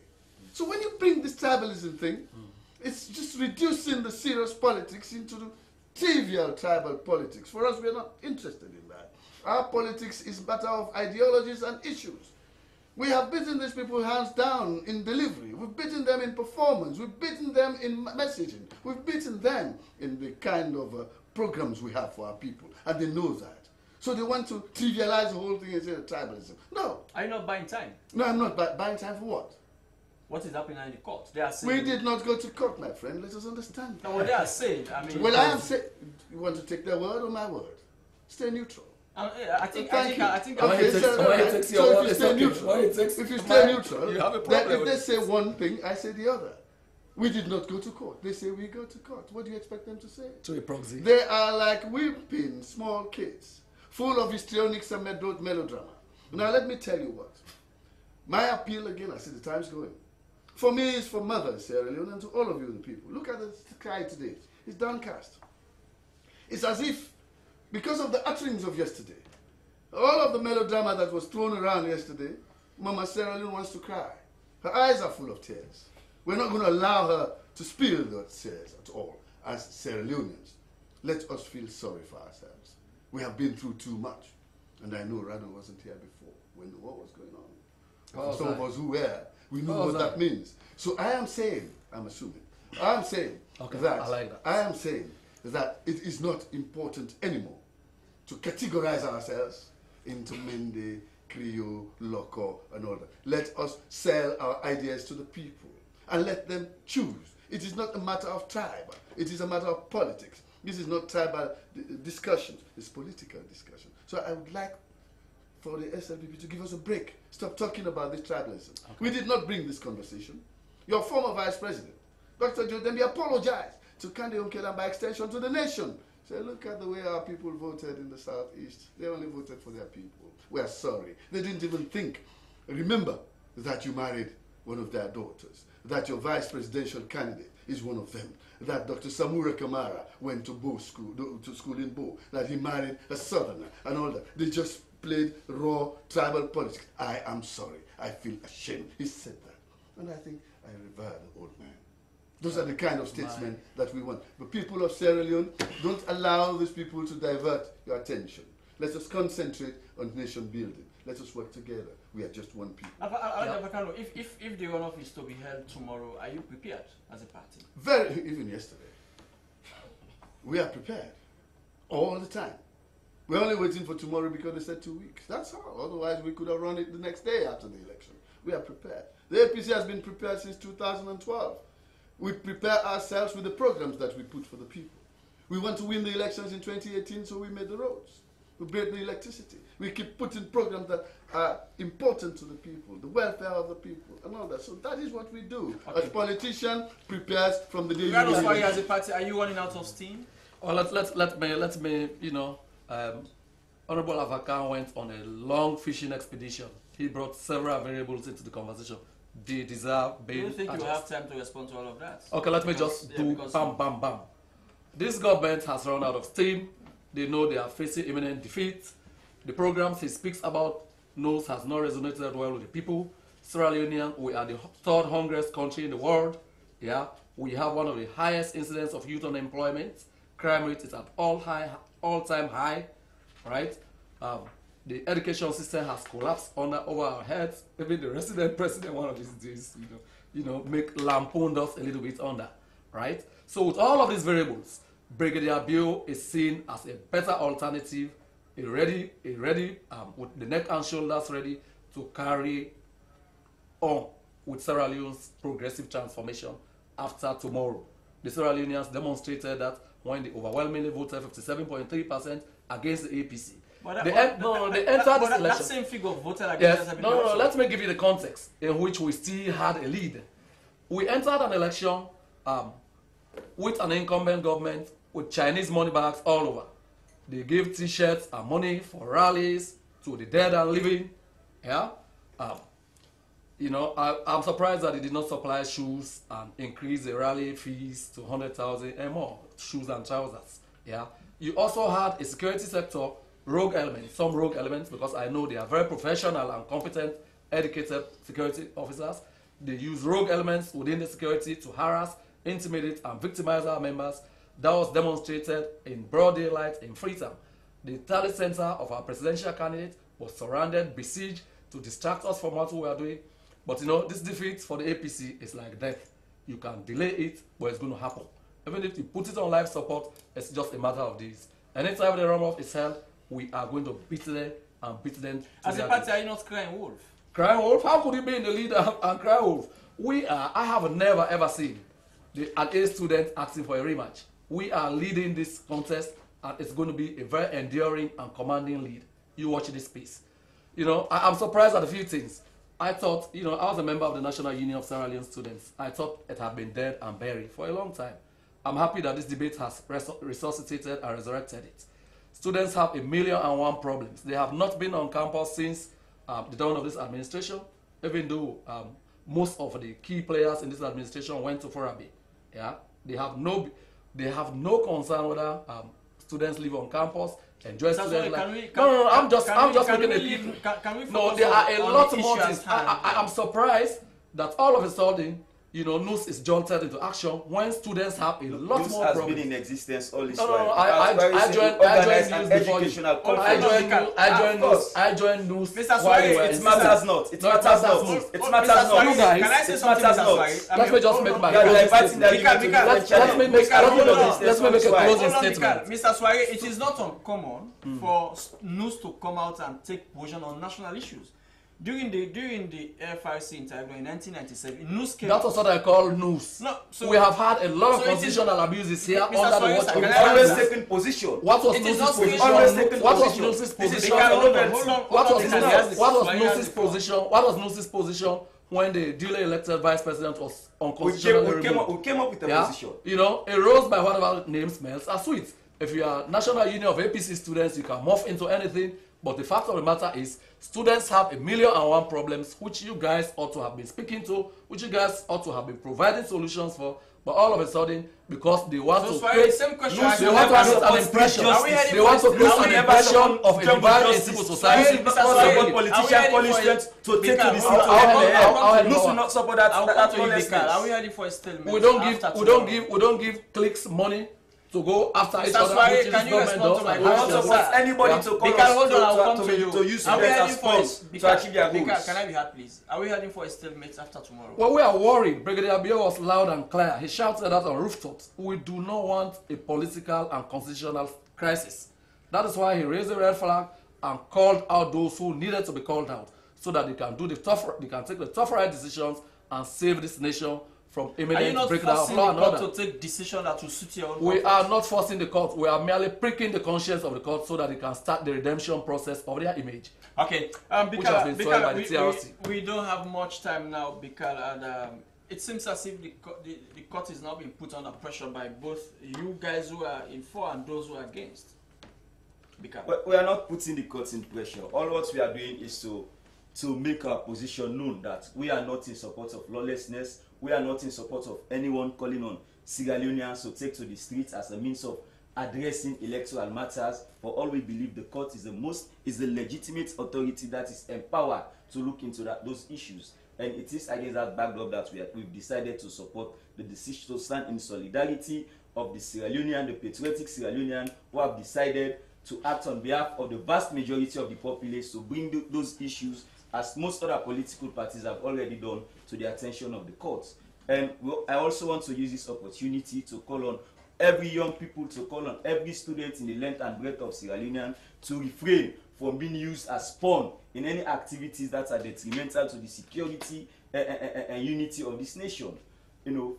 So when you bring this tribalism thing, it's just reducing the serious politics into the trivial tribal politics. For us, we are not interested in that. Our politics is a matter of ideologies and issues. We have beaten these people hands down in delivery. We've beaten them in performance. We've beaten them in messaging. We've beaten them in the kind of programs we have for our people. And they know that. So they want to trivialize the whole thing and say tribalism. No. Are you not buying time? No, I'm not buying time for what? What is happening in the court? They are saying... We did not go to court, my friend. Let us understand. No, what they are saying, I mean... Well, I am saying... You want to take their word or my word? Stay neutral. I think Okay, takes so your if word, you it's stay okay. neutral, When it takes if you mine, stay neutral, you have a then problem if with they it. say one thing, I say the other. We did not go to court. They say we go to court. What do you expect them to say? To a proxy. They are like weeping small kids, full of histrionics and melodrama. Now let me tell you what. My appeal again, I see the time's going. For me, it's for mothers, Sierra Leone, and to all of you, the people. Look at the sky today. It's downcast. It's as if, because of the utterings of yesterday, all of the melodrama that was thrown around yesterday, Mama Sierra Leone wants to cry. Her eyes are full of tears. We're not going to allow her to spill those tears at all, as Sierra Leoneans. Let us feel sorry for ourselves. We have been through too much. And I know Rado wasn't here before when the war was going on. For some of us who were, we know what that means. So I am saying, I'm assuming, I'm saying that, I like that. I am saying that it is not important anymore to categorize ourselves into Mende, Creole, Loco, and all that. Let us sell our ideas to the people and let them choose. It is not a matter of tribe. It is a matter of politics. This is not tribal discussion. It's political discussion. So I would like for the SLPP to give us a break. Stop talking about this tribalism. Okay. We did not bring this conversation. Your former vice president, Dr. Joe Dembi, apologized to Kande Umkela and by extension to the nation. Say, look at the way our people voted in the Southeast. They only voted for their people. We are sorry. They didn't even think. Remember that you married one of their daughters, that your vice presidential candidate is one of them, that Dr. Samura Kamara went to school in Bo, that he married a southerner and all that. They just played raw tribal politics. I am sorry. I feel ashamed. He said that. And I think I revere the old man. Those are the kind of statesmen that we want. The people of Sierra Leone, don't allow these people to divert your attention. Let us concentrate on nation building. Let us work together. We are just one people. If the runoff is to be held tomorrow, are you prepared as a party? Even yesterday. We are prepared. All the time. We're only waiting for tomorrow because they said 2 weeks. That's all. Otherwise, we could have run it the next day after the election. We are prepared. The APC has been prepared since 2012. We prepare ourselves with the programs that we put for the people. We want to win the elections in 2018, so we made the roads. We built the electricity. We keep putting programs that are important to the people, the welfare of the people, and all that. So that is what we do. Okay. As politician prepares from the day you as a party, are you running out of steam? Well, let me, Honorable Avakan went on a long fishing expedition. He brought several variables into the conversation. They deserve being. Do you think you have time to respond to all of that? Okay, let me just do bam, bam, bam. This government has run out of steam. They know they are facing imminent defeat. The programs he speaks about knows has not resonated well with the people. Sierra Leonean, we are the third hungriest country in the world. Yeah, we have one of the highest incidents of youth unemployment. Crime rate is at all-time high, right? The education system has collapsed over our heads. Even the resident president one of these days, make lampooned us a little bit on that, right? So with all of these variables, Brigadier Bill is seen as a better alternative, ready with the neck and shoulders ready to carry on with Sierra Leone's progressive transformation after tomorrow. The Sierra Leoneans demonstrated that when they overwhelmingly voted 57.3% against the APC. But they entered this election. That same figure of voted against. Yes, no. Let me give you the context in which we still had a lead. We entered an election with an incumbent government with Chinese money bags all over. They gave T-shirts and money for rallies to the dead and living. Yeah, I'm surprised that they did not supply shoes and increase the rally fees to 100,000 and more shoes and trousers. Yeah, you also had a security sector. Some rogue elements, because I know they are very professional and competent, educated security officers. They use rogue elements within the security to harass, intimidate, and victimize our members. That was demonstrated in broad daylight in Freetown. The tally center of our presidential candidate was surrounded, besieged, to distract us from what we are doing. But this defeat for the APC is like death. You can delay it, but it's going to happen. Even if you put it on life support, it's just a matter of days. Anytime the runoff is held, we are going to beat them and beat them. As a party, are you not crying wolf? Crying wolf? How could you be in the leader and cry wolf? I have never ever seen an A student asking for a rematch. We are leading this contest, and it's going to be a very enduring and commanding lead. You watch this space. I'm surprised at a few things. I thought, I was a member of the National Union of Sierra Leone Students. I thought it had been dead and buried for a long time. I'm happy that this debate has resuscitated and resurrected it. Students have 1,000,001 problems. They have not been on campus since the dawn of this administration, even though most of the key players in this administration went to Forabe. Yeah, they have no concern whether students live on campus, enjoy student life. No, I'm just making a people. No, there are a lot more things. I'm surprised that all of a sudden, NUS is jolted into action when students have a lot more problems. Has been in existence all this while. No, I joined NUS before you. I joined NUS. Mr. Swari, it matters not. It matters not. It matters not. Can I say something, Mr. Swari? Let me just make my closing statement. Let me make a closing statement. Mr. Swari, it is not uncommon for NUS to come out and take position on national issues. During the FRC in Taekwondo in 1997, news came. That was what I call news. No, so we have had a lot of so it is- constitutional abuses here Mr. under the Soyuz, watch of can the I Always Congress. taking position. What was It is Nus's not position? always taken What was position. Nus's This is position? the hold on, government. hold on. What was Mr. Nus's Soyuz, what was Soyuz Nus's before. position? What was Nus's position when the duly elected vice president was We unconstitutionally came removed? up with a Yeah, position. you know, a rose by whatever name smells are sweet. If you are National Union of APC students, you can morph into anything. But the fact of the matter is, students have 1,000,001 problems, which you guys ought to have been speaking to, which you guys ought to have been providing solutions for. But all of a sudden, because they want So to Soyuz, create, same question. they want to create an impression. Are we heading They want to for- create are we an never impression support of a jungle divide in justice? civil Soyuz, society. Mr. Not Soyuz, support are we politician heading for politicians a- to take to Bika, the hold on, I'll Nus will not support that. I'll that come to you, lawlessness. Bika. Are we heading for a stalemate? We don't give after we don't tomorrow? give we don't give cliques money to go after each Mr. other, Swahili, which is can you government respond to does. my and We which want question, is- to force sir? anybody Yeah. to call Bika, hold on, I'll us come to you. to use Are we students heading as for pawns to Bika, achieve their Bika, goals. can I be heard, please? Are we heading for a stalemate after tomorrow? Well, we are worried. Brigadier Bio was loud and clear. He shouted that on rooftops. We do not want a political and constitutional crisis. That is why he raised the red flag and called out those who needed to be called out, so that they can take the tougher right decisions and save this nation from Are you imminent not breakdown of forcing law the and court order. to take decision that will suit your own We purpose? are not forcing the court. We are merely pricking the conscience of the court so that they can start the redemption process of their image. Okay, Which has been soiled by the TRC. we don't have much time now, Bika, and it seems as if the court is now being put under pressure by both you guys who are in for and those who are against. Bika. We are not putting the court in pressure. All what we are doing is to make our position known that we are not in support of lawlessness. We are not in support of anyone calling on Sierra Leoneans to take to the streets as a means of addressing electoral matters. For all we believe, the court is the legitimate authority that is empowered to look into those issues. And it is against that backdrop that we've decided to support the decision, to stand in solidarity of the Sierra Leonean, the patriotic Sierra Leonean, who have decided to act on behalf of the vast majority of the populace to bring those issues, as most other political parties have already done, to the attention of the courts. And I also want to use this opportunity to call on every young people, to call on every student in the length and breadth of Sierra Leone to refrain from being used as pawn in any activities that are detrimental to the security and unity of this nation. You know,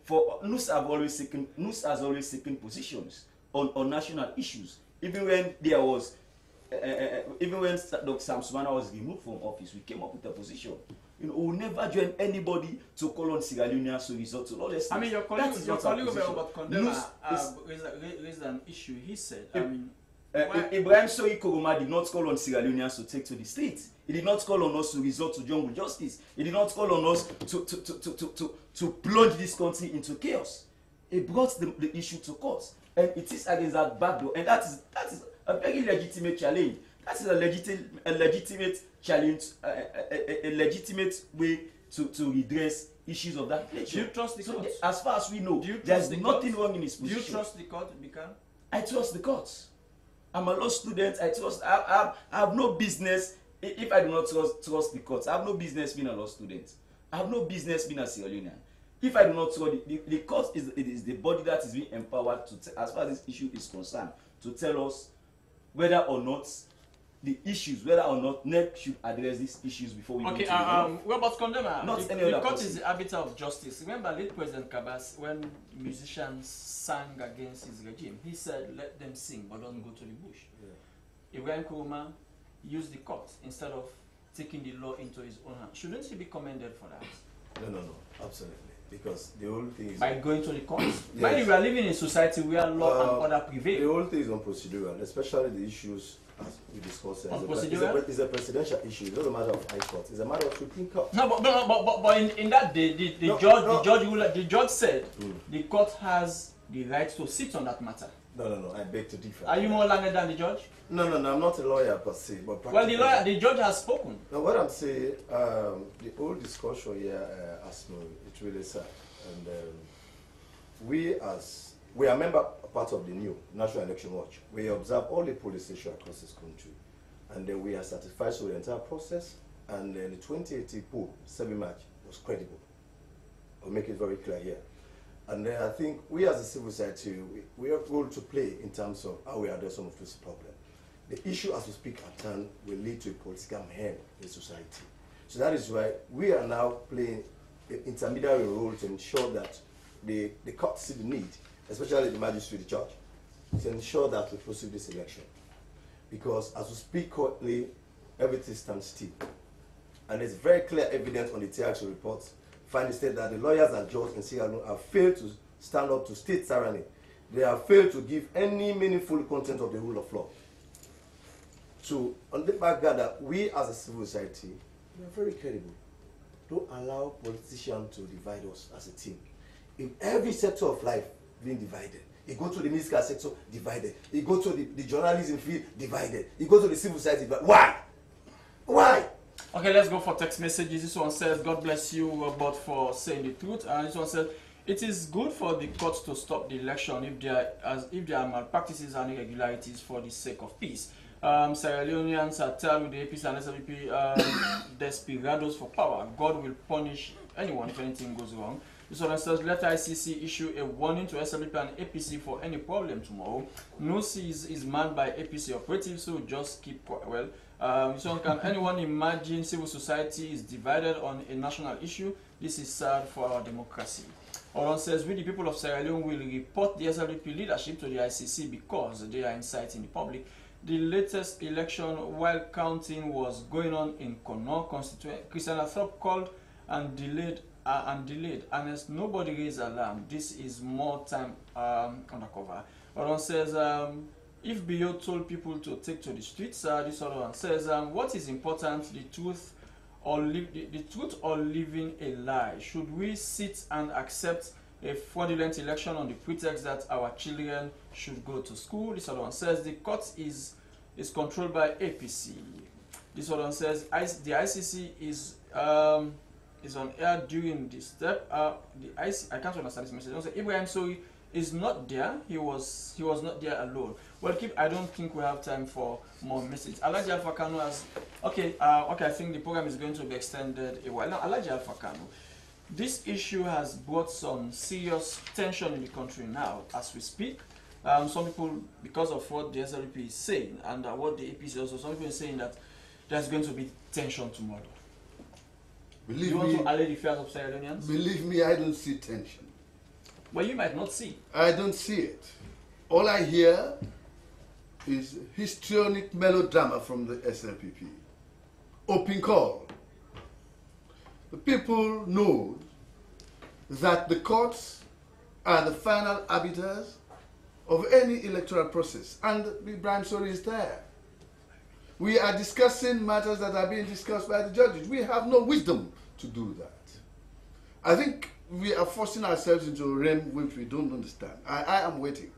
for NUS has always taken positions on national issues. Even when there was even when Dr. Sam Sumana was removed from office, we came up with a position. You know, we will never join anybody to call on Sierra Leoneans to resort to lawlessness. I mean, your colleague Robert Condema NUS raised an issue. He said, Ibrahim Sori Koroma did not call on Sierra Leoneans to take to the streets. He did not call on us to resort to jungle justice. He did not call on us to plunge this country into chaos. He brought the issue to court, and it is against that backdoor, and that is a very legitimate challenge. That is a legitimate challenge, a legitimate way to redress issues of that nature. do you trust the court? As far as we know, Do you trust there's the nothing court? wrong in his Do you position. trust the court, Bika? I trust the courts. I'm a law student. I have no business, if I do not trust the courts, I have no business being a law student. I have no business being a Sierra Leonean. If I do not trust the court, is the body that is being empowered to, as far as this issue is concerned, to tell us whether or not NEC should address these issues before we go to the law. Robert Condema, Not any the other court person. is the arbiter of justice. Remember late President Kabas, when musicians sang against his regime, he said, let them sing, but don't go to the bush. Yeah. Ibrahim Kuruma used the court instead of taking the law into his own hands. Shouldn't he be commended for that? No, absolutely. Because the whole thing is... By going to the courts? Yes. By the way, we are living in a society where law and order The prevail. whole thing is on procedural, especially the issues as we discussed. On procedural? It's a presidential issue. It's not a matter of high court. It's a matter of Supreme Court. No, but in that day, the judge said the court has the right to sit on that matter. No, I beg to differ. Are you more learned than the judge? No, I'm not a lawyer per se. But Well, the judge has spoken. Now, what I'm saying, the whole discussion here, Asmo, it's really sad. And we are part of the new National Election Watch. We observe all the police stations across this country. And then we are satisfied with the entire process. And then the 2018 poll, 7 March, was credible. I'll make it very clear here. And then I think we as a civil society, we have a role to play in terms of how we address some of this problem. the issue as we speak at hand will lead to a political mayhem in society. So that is why we are now playing an intermediary role to ensure that the court see the need, especially the magistrate judge, to ensure that we proceed this election. Because as we speak currently, everything stands still. And there's very clear evidence on the TRX reports, finding state that the lawyers and judges in Sierra Leone have failed to stand up to state tyranny. They have failed to give any meaningful content of the rule of law. So on the background that we as a civil society, we are very credible. Don't allow politicians to divide us as a team. In every sector of life being divided, you go to the musical sector, divided. You go to the journalism field, divided. You go to the civil society, divided. Why? Why? Okay, let's go for text messages. This one says, God bless you, Robert, for saying the truth. And this one says, it is good for the courts to stop the election if there are malpractices and irregularities for the sake of peace. Sierra Leoneans are tired with the APC and SLP desperados for power. God will punish anyone if anything goes wrong. This one says, let ICC issue a warning to SLP and APC for any problem tomorrow. NOC is manned by APC operatives, so just keep quiet. Well, this one, can anyone imagine civil society is divided on a national issue? This is sad for our democracy. Olon says, we the people of Sierra Leone will report the SLP leadership to the ICC because they are inciting the public. The latest election, while counting was going on in Kono constituent, Christian Athrop called and delayed. And as nobody raised alarm, this is more time undercover. Olon says, if Bio told people to take to the streets, this other one says, what is important, the truth or living a lie? Should we sit and accept a fraudulent election on the pretext that our children should go to school? This other one says, the court is controlled by APC. This other one says, the ICC is on air during this step. I can't understand this message. Also, Ibrahim Sori is not there. He was not there alone. Well, I don't think we have time for more messages. Alaji Alpha Kano has okay. I think the program is going to be extended a while. Now, Alaji Alpha Kano, this issue has brought some serious tension in the country now as we speak. Some people, because of what the SLP is saying and what the APC also, some people are saying that there's going to be tension tomorrow. Believe you want me, to allay the fears of Sierra Leoneans? Believe me, I don't see tension. Well, you might not see. I don't see it. All I hear is histrionic melodrama from the SLPP. Open call. The people know that the courts are the final arbiters of any electoral process, and Ibrahim Sori is there. We are discussing matters that are being discussed by the judges. We have no wisdom to do that. I think we are forcing ourselves into a realm which we don't understand. I am waiting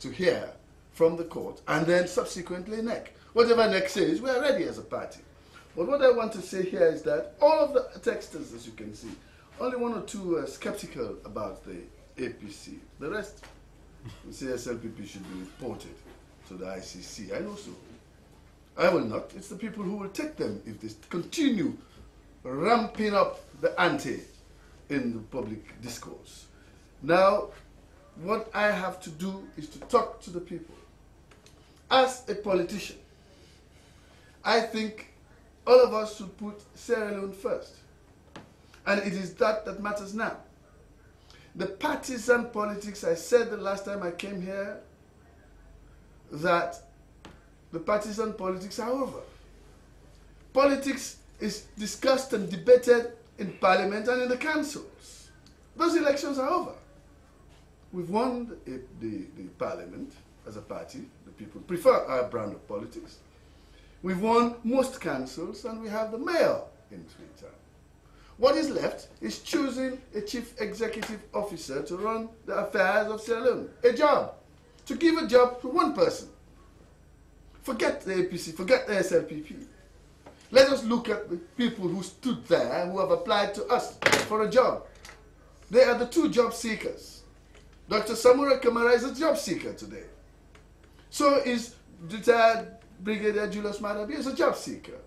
to hear from the court and then subsequently NEC. Whatever NEC says, we are ready as a party. But what I want to say here is that all of the texters, as you can see, only one or two are skeptical about the APC. The rest say SLPP should be reported to the ICC. I know so. I will not. It's the people who will take them if they continue ramping up the ante in the public discourse. Now, what I have to do is to talk to the people. As a politician, I think all of us should put Sierra Leone first. And it is that that matters now. The partisan politics, I said the last time I came here, that the partisan politics are over. Politics is discussed and debated in Parliament and in the councils. Those elections are over. We've won the Parliament as a party. The people prefer our brand of politics. We've won most councils and we have the mayor in 3 terms. What is left is choosing a chief executive officer to run the affairs of Sierra Leone. A job. To give a job to one person. Forget the APC, forget the SLPP. Let us look at the people who stood there, who have applied to us for a job. They are the 2 job seekers. Dr. Samura Kamara is a job seeker today. So is retired Brigadier Julius Madabi is a job seeker.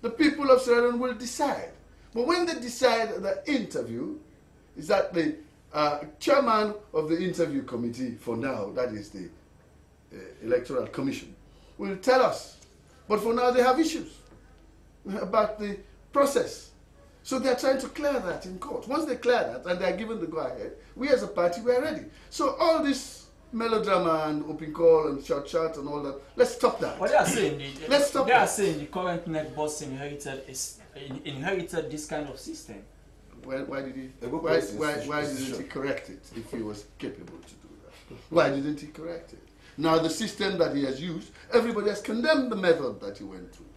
The people of Sierra Leone will decide. But when they decide the interview, is that the chairman of the interview committee for now, that is the Electoral Commission, will tell us. But for now, they have issues about the process. So they're trying to clear that in court. Once they clear that and they're given the go-ahead, we as a party, we are ready. So all this melodrama and open call and shout and all that, let's stop that. What they are saying, Let's stop they that. are saying the current NEC boss inherited this kind of system. Why did he? A good Why place didn't he correct it if he was capable to do that? Why didn't he correct it? Now the system that he has used, everybody has condemned the method that he went through,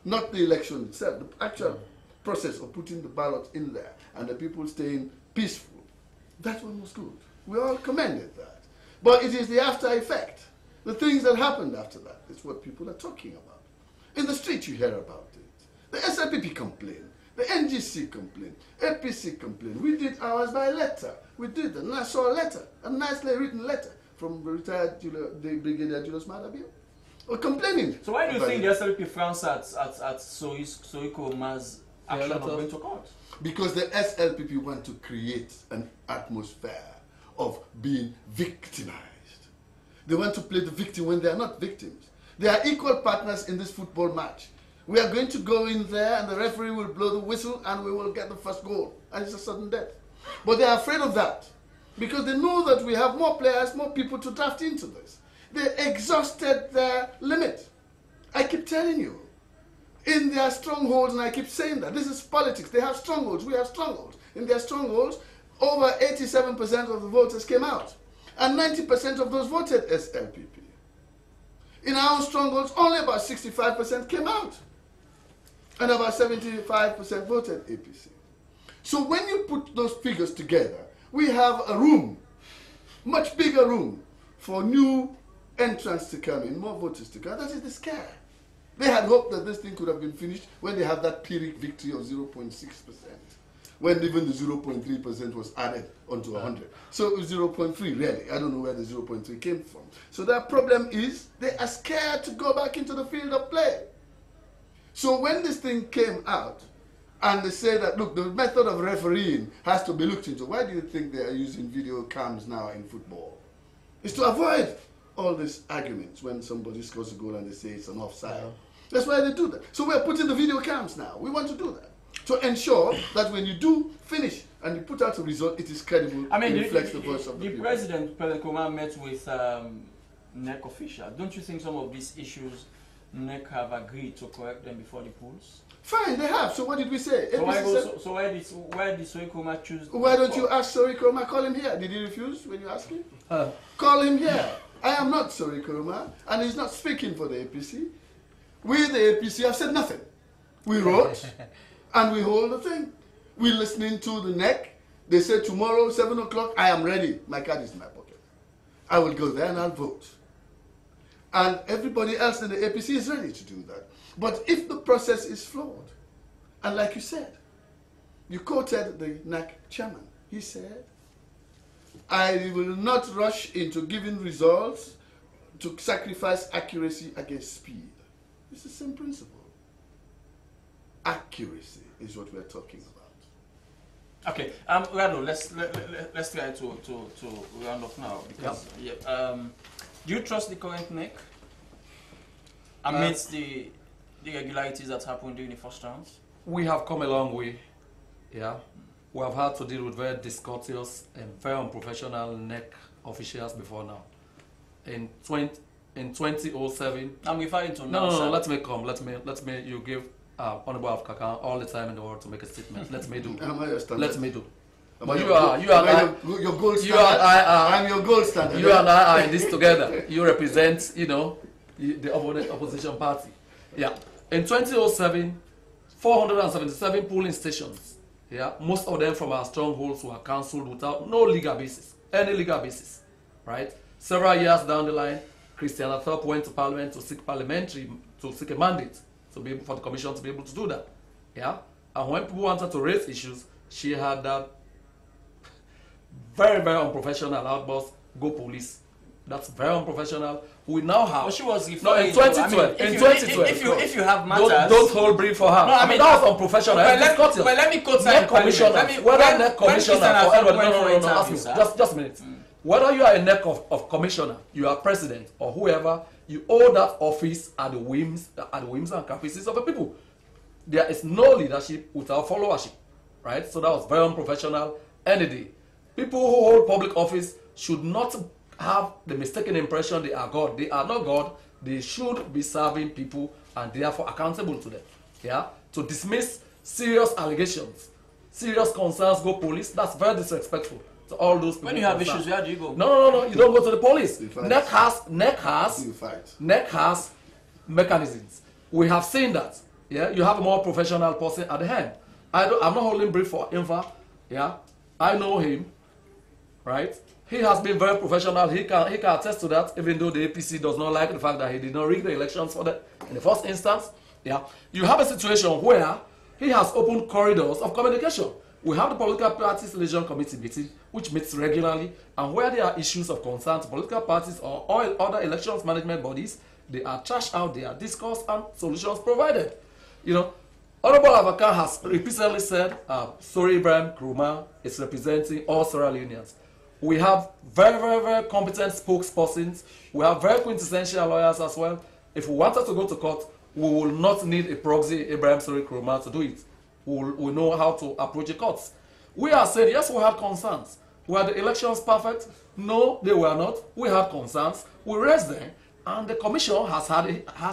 not the election itself. The actual process of putting the ballot in there and the people staying peaceful. That one was good. We all commended that. But it is the after effect, the things that happened after that, is what people are talking about. In the street you hear about it. The SLPP complained. The NGC complained, APC complained. We did ours by letter. We did it, and I saw a letter, a nicely written letter from retired Brigadier Julius Madabio, complaining. So why do you think the SLP frowns at Soiko Uma's action of going to court? Because the SLPP want to create an atmosphere of being victimized. They want to play the victim when they are not victims. They are equal partners in this football match. We are going to go in there and the referee will blow the whistle and we will get the first goal. And it's a sudden death. But they are afraid of that because they know that we have more players, more people to draft into this. They exhausted their limit. I keep telling you, in their strongholds, and I keep saying that, this is politics. They have strongholds, we have strongholds. In their strongholds, over 87% of the voters came out. And 90% of those voted SLPP. In our own strongholds, only about 65% came out. And about 75% voted APC. So when you put those figures together, we have a room, much bigger room, for new entrants to come in, more voters to come. That is the scare. They had hoped that this thing could have been finished when they have that Pyrrhic victory of 0.6%, when even the 0.3% was added onto 100. So it was 0.3, really. I don't know where the 0.3 came from. So their problem is they are scared to go back into the field of play. So when this thing came out, and they say that, look, the method of refereeing has to be looked into. Why do you think they are using video cams now in football? It's to avoid all these arguments when somebody scores a goal and they say it's an offside. That's why they do that. So we're putting the video cams now. We want to do that. To ensure that when you do finish and you put out a result, it is credible, I mean, it reflects the voice of the the people. President, Pelekoma, met with NEC officials. Don't you think some of these issues NEC have agreed to correct them before the polls? Fine, they have. So what did we say? So APC why did Soikoma choose? why don't you ask Sorikoma? Call him here. Did he refuse when you asked him? Call him here. I am not Sorikoma, and he's not speaking for the APC. We, the APC, have said nothing. We wrote, and we hold the thing. We're listening to the NEC. They said tomorrow, 7 o'clock, I am ready. My card is in my pocket. I will go there and I'll vote. And everybody else in the APC is ready to do that. But if the process is flawed, and like you said, you quoted the NEC chairman. He said, I will not rush into giving results to sacrifice accuracy against speed. It's the same principle. Accuracy is what we're talking about. Okay, Rado, let's try to round off now because do you trust the current NEC amidst the irregularities that happened during the first rounds? We have come a long way. Yeah, we have had to deal with very discourteous and very unprofessional NEC officials before now. In 2007, I'm referring to now. No. Let me come. Let me. You give Honorable Afkakan all the time in the world to make a statement. Let me do. Let me do. But you and I, your gold standard. You and I are. I'm your gold standard. You and I are in this together. You represent, the opposition party. Yeah. In 2007, 477 polling stations. Yeah. Most of them from our strongholds were cancelled without no legal basis, any legal basis, right? Several years down the line, Christiana Thorpe went to Parliament to seek a mandate for the commission to be able to do that. Yeah. And when people wanted to raise issues, she had that very, very unprofessional outburst, go police. That's very unprofessional. We now have. But she was in 2012. In 2012. If you have matters, don't hold brief for her. No, I mean that was unprofessional. Let me quote NEC commissioner. Whether NEC commissioner or anybody. No. Ask me. Just a minute. Whether you are a neck of commissioner, you are president, or whoever, you hold that office at the whims and caprices of the people. There is no leadership without followership, right? So that was very unprofessional. Any day, people who hold public office should not have the mistaken impression they are God. They are not God. They should be serving people and therefore accountable to them. Yeah, to dismiss serious allegations, serious concerns, go police. That's very disrespectful to all those people. When you have issues, where do you go? No. You don't go to the police. You fight. NEC has mechanisms. We have seen that. Yeah, you have a more professional person at the hand. I'm not holding brief for Infa. Yeah, I know him. Right. He has been very professional. He can attest to that, even though the APC does not like the fact that he did not rig the elections for that in the first instance. Yeah, you have a situation where he has opened corridors of communication. We have the political parties liaison committee meeting, which meets regularly, and where there are issues of concern to political parties or other elections management bodies, they are trashed out, they are discussed, and solutions provided. You know, Honorable Avaka has repeatedly said, sorry, Ibrahim Nkrumah is representing all Sierra Leoneans. We have very competent spokespersons. We have very quintessential lawyers as well. If we wanted to go to court, we will not need a proxy Ibrahim Nkrumah to do it. We know how to approach the courts. We are saying, yes, we had concerns. Were the elections perfect? No, they were not. We had concerns. We raised them, and the commission has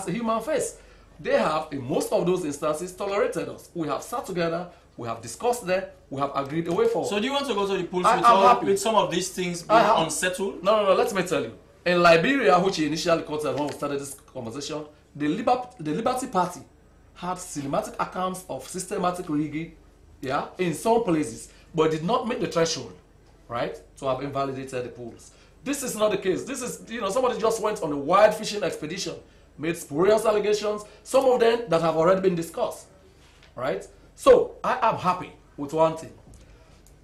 a human face. They have, in most of those instances, tolerated us. We have sat together, we have discussed them, we have agreed a way forward. So do you want to go to the polls with some of these things being unsettled? No, let me tell you. In Liberia, which he initially quoted when we started this conversation, the Liberty Party had cinematic accounts of systematic rigging, yeah, in some places, but did not meet the threshold, right, to have invalidated the polls. This is not the case. This is, somebody just went on a wild fishing expedition, made spurious allegations, some of them that have already been discussed, right? So, I am happy with one thing.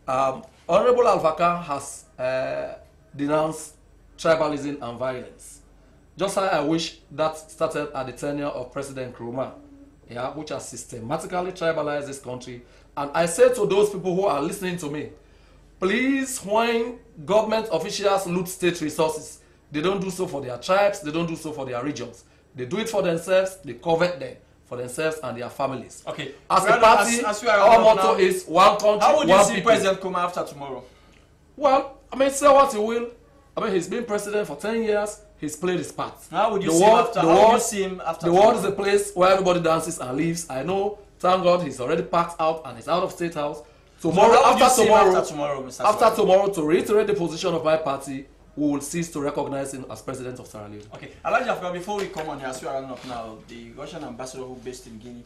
Honorable Alvaka has denounced tribalism and violence. Just like I wish that started at the tenure of President Nkrumah, yeah, which has systematically tribalized this country. And I say to those people who are listening to me, please, when government officials loot state resources, they don't do so for their tribes, they don't do so for their regions. They do it for themselves, they covet them for themselves and their families. Okay. As a party, our motto is one country, one people. How would you see President Nkrumah after tomorrow? Well, say what you will. He's been president for 10 years. He's played his part. How would you see him after? The world is a place where everybody dances and lives. I know, thank God, he's already packed out and he's out of State House. Tomorrow, after tomorrow, to reiterate the position of my party, we will cease to recognize him as president of Sierra Leone. Okay, Alhaji Africa, before we come on here, as we are running up now, the Russian ambassador who based in Guinea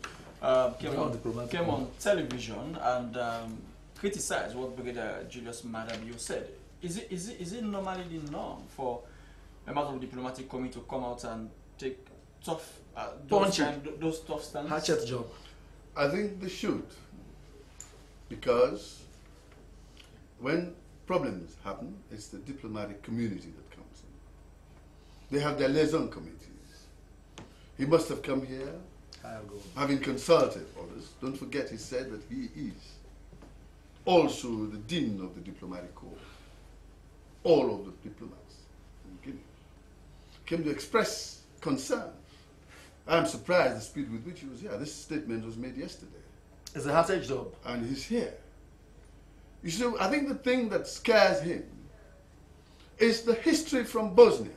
came on television and criticized what Brigadier Julius Madabio said. Is it normally the norm for members of the diplomatic committee to come out and take tough, those tough stands? Hatchet job. I think they should, because when problems happen, it's the diplomatic community that comes in. They have their liaison committees. He must have come here, having consulted others. Don't forget, he said that he is also the dean of the diplomatic corps. All of the diplomats in Guinea came to express concern. I'm surprised the speed with which he was here. This statement was made yesterday. It's a hatchet job. And he's here. You see, I think the thing that scares him is the history from Bosnia.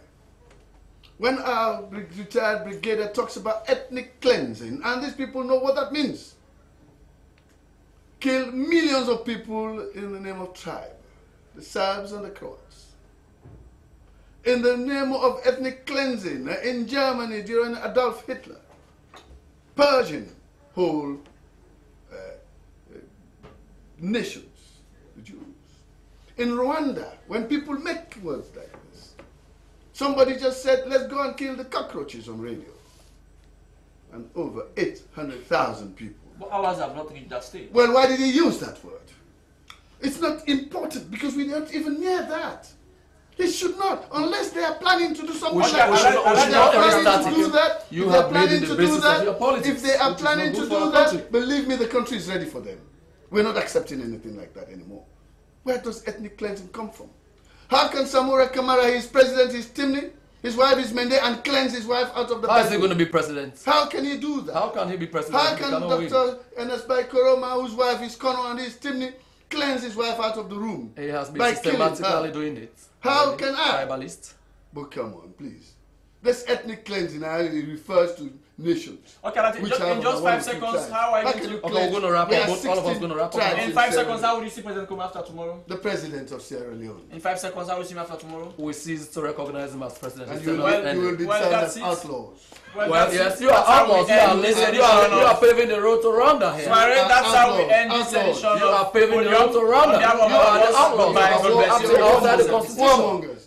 When our retired brigadier talks about ethnic cleansing, and these people know what that means. Killed millions of people in the name of tribe, the Serbs and the Croats. In the name of ethnic cleansing in Germany during Adolf Hitler, purging whole nations, the Jews. In Rwanda, when people make words like this, somebody just said, let's go and kill the cockroaches on radio. And over 800,000 people. But ours have not reached that stage. Well, why did he use that word? It's not important because we aren't even near that. He should not, unless they are planning to do something like that. If they are planning to do that, believe me, the country is ready for them. We're not accepting anything like that anymore. Where does ethnic cleansing come from? How can Samura Kamara, his president is Timni, his wife is Mende, and cleanse his wife out of the How is he going to be president? How can he do that? How can he be president? How if he can cannot win? Dr. Enesbai Koroma, whose wife is Kono and is Timni, cleanse his wife out of the room? He has been by killing her? systematically doing it. How already. can I? Tribalist. But come on, please. This ethnic cleansing refers to nations. Okay, that's it. which Just, have in just about 5 1 or 2 seconds, tribes. how are you How going can to... you Okay, we're going to wrap There are up. All of us 16 going to wrap tribes up. In 5 seconds, how will you see President Kuma after tomorrow? The president of Sierra Leone. In 5 seconds, how will you see him after tomorrow? We cease to recognize him as president. And Instead you of will, ending. you will be Well, decided that's as it. outlaws. Well, that's yes, it. you are That's how we outlaws. You are end this lazy. You edition are of- paving the road to Rwanda here. Suarez, that's how we end this Outlaws. edition You are of paving the Podium. road to Rwanda. On behalf of You are all of the us, outlaws. goodbye. God bless you. Outside the constitution. Warmongers.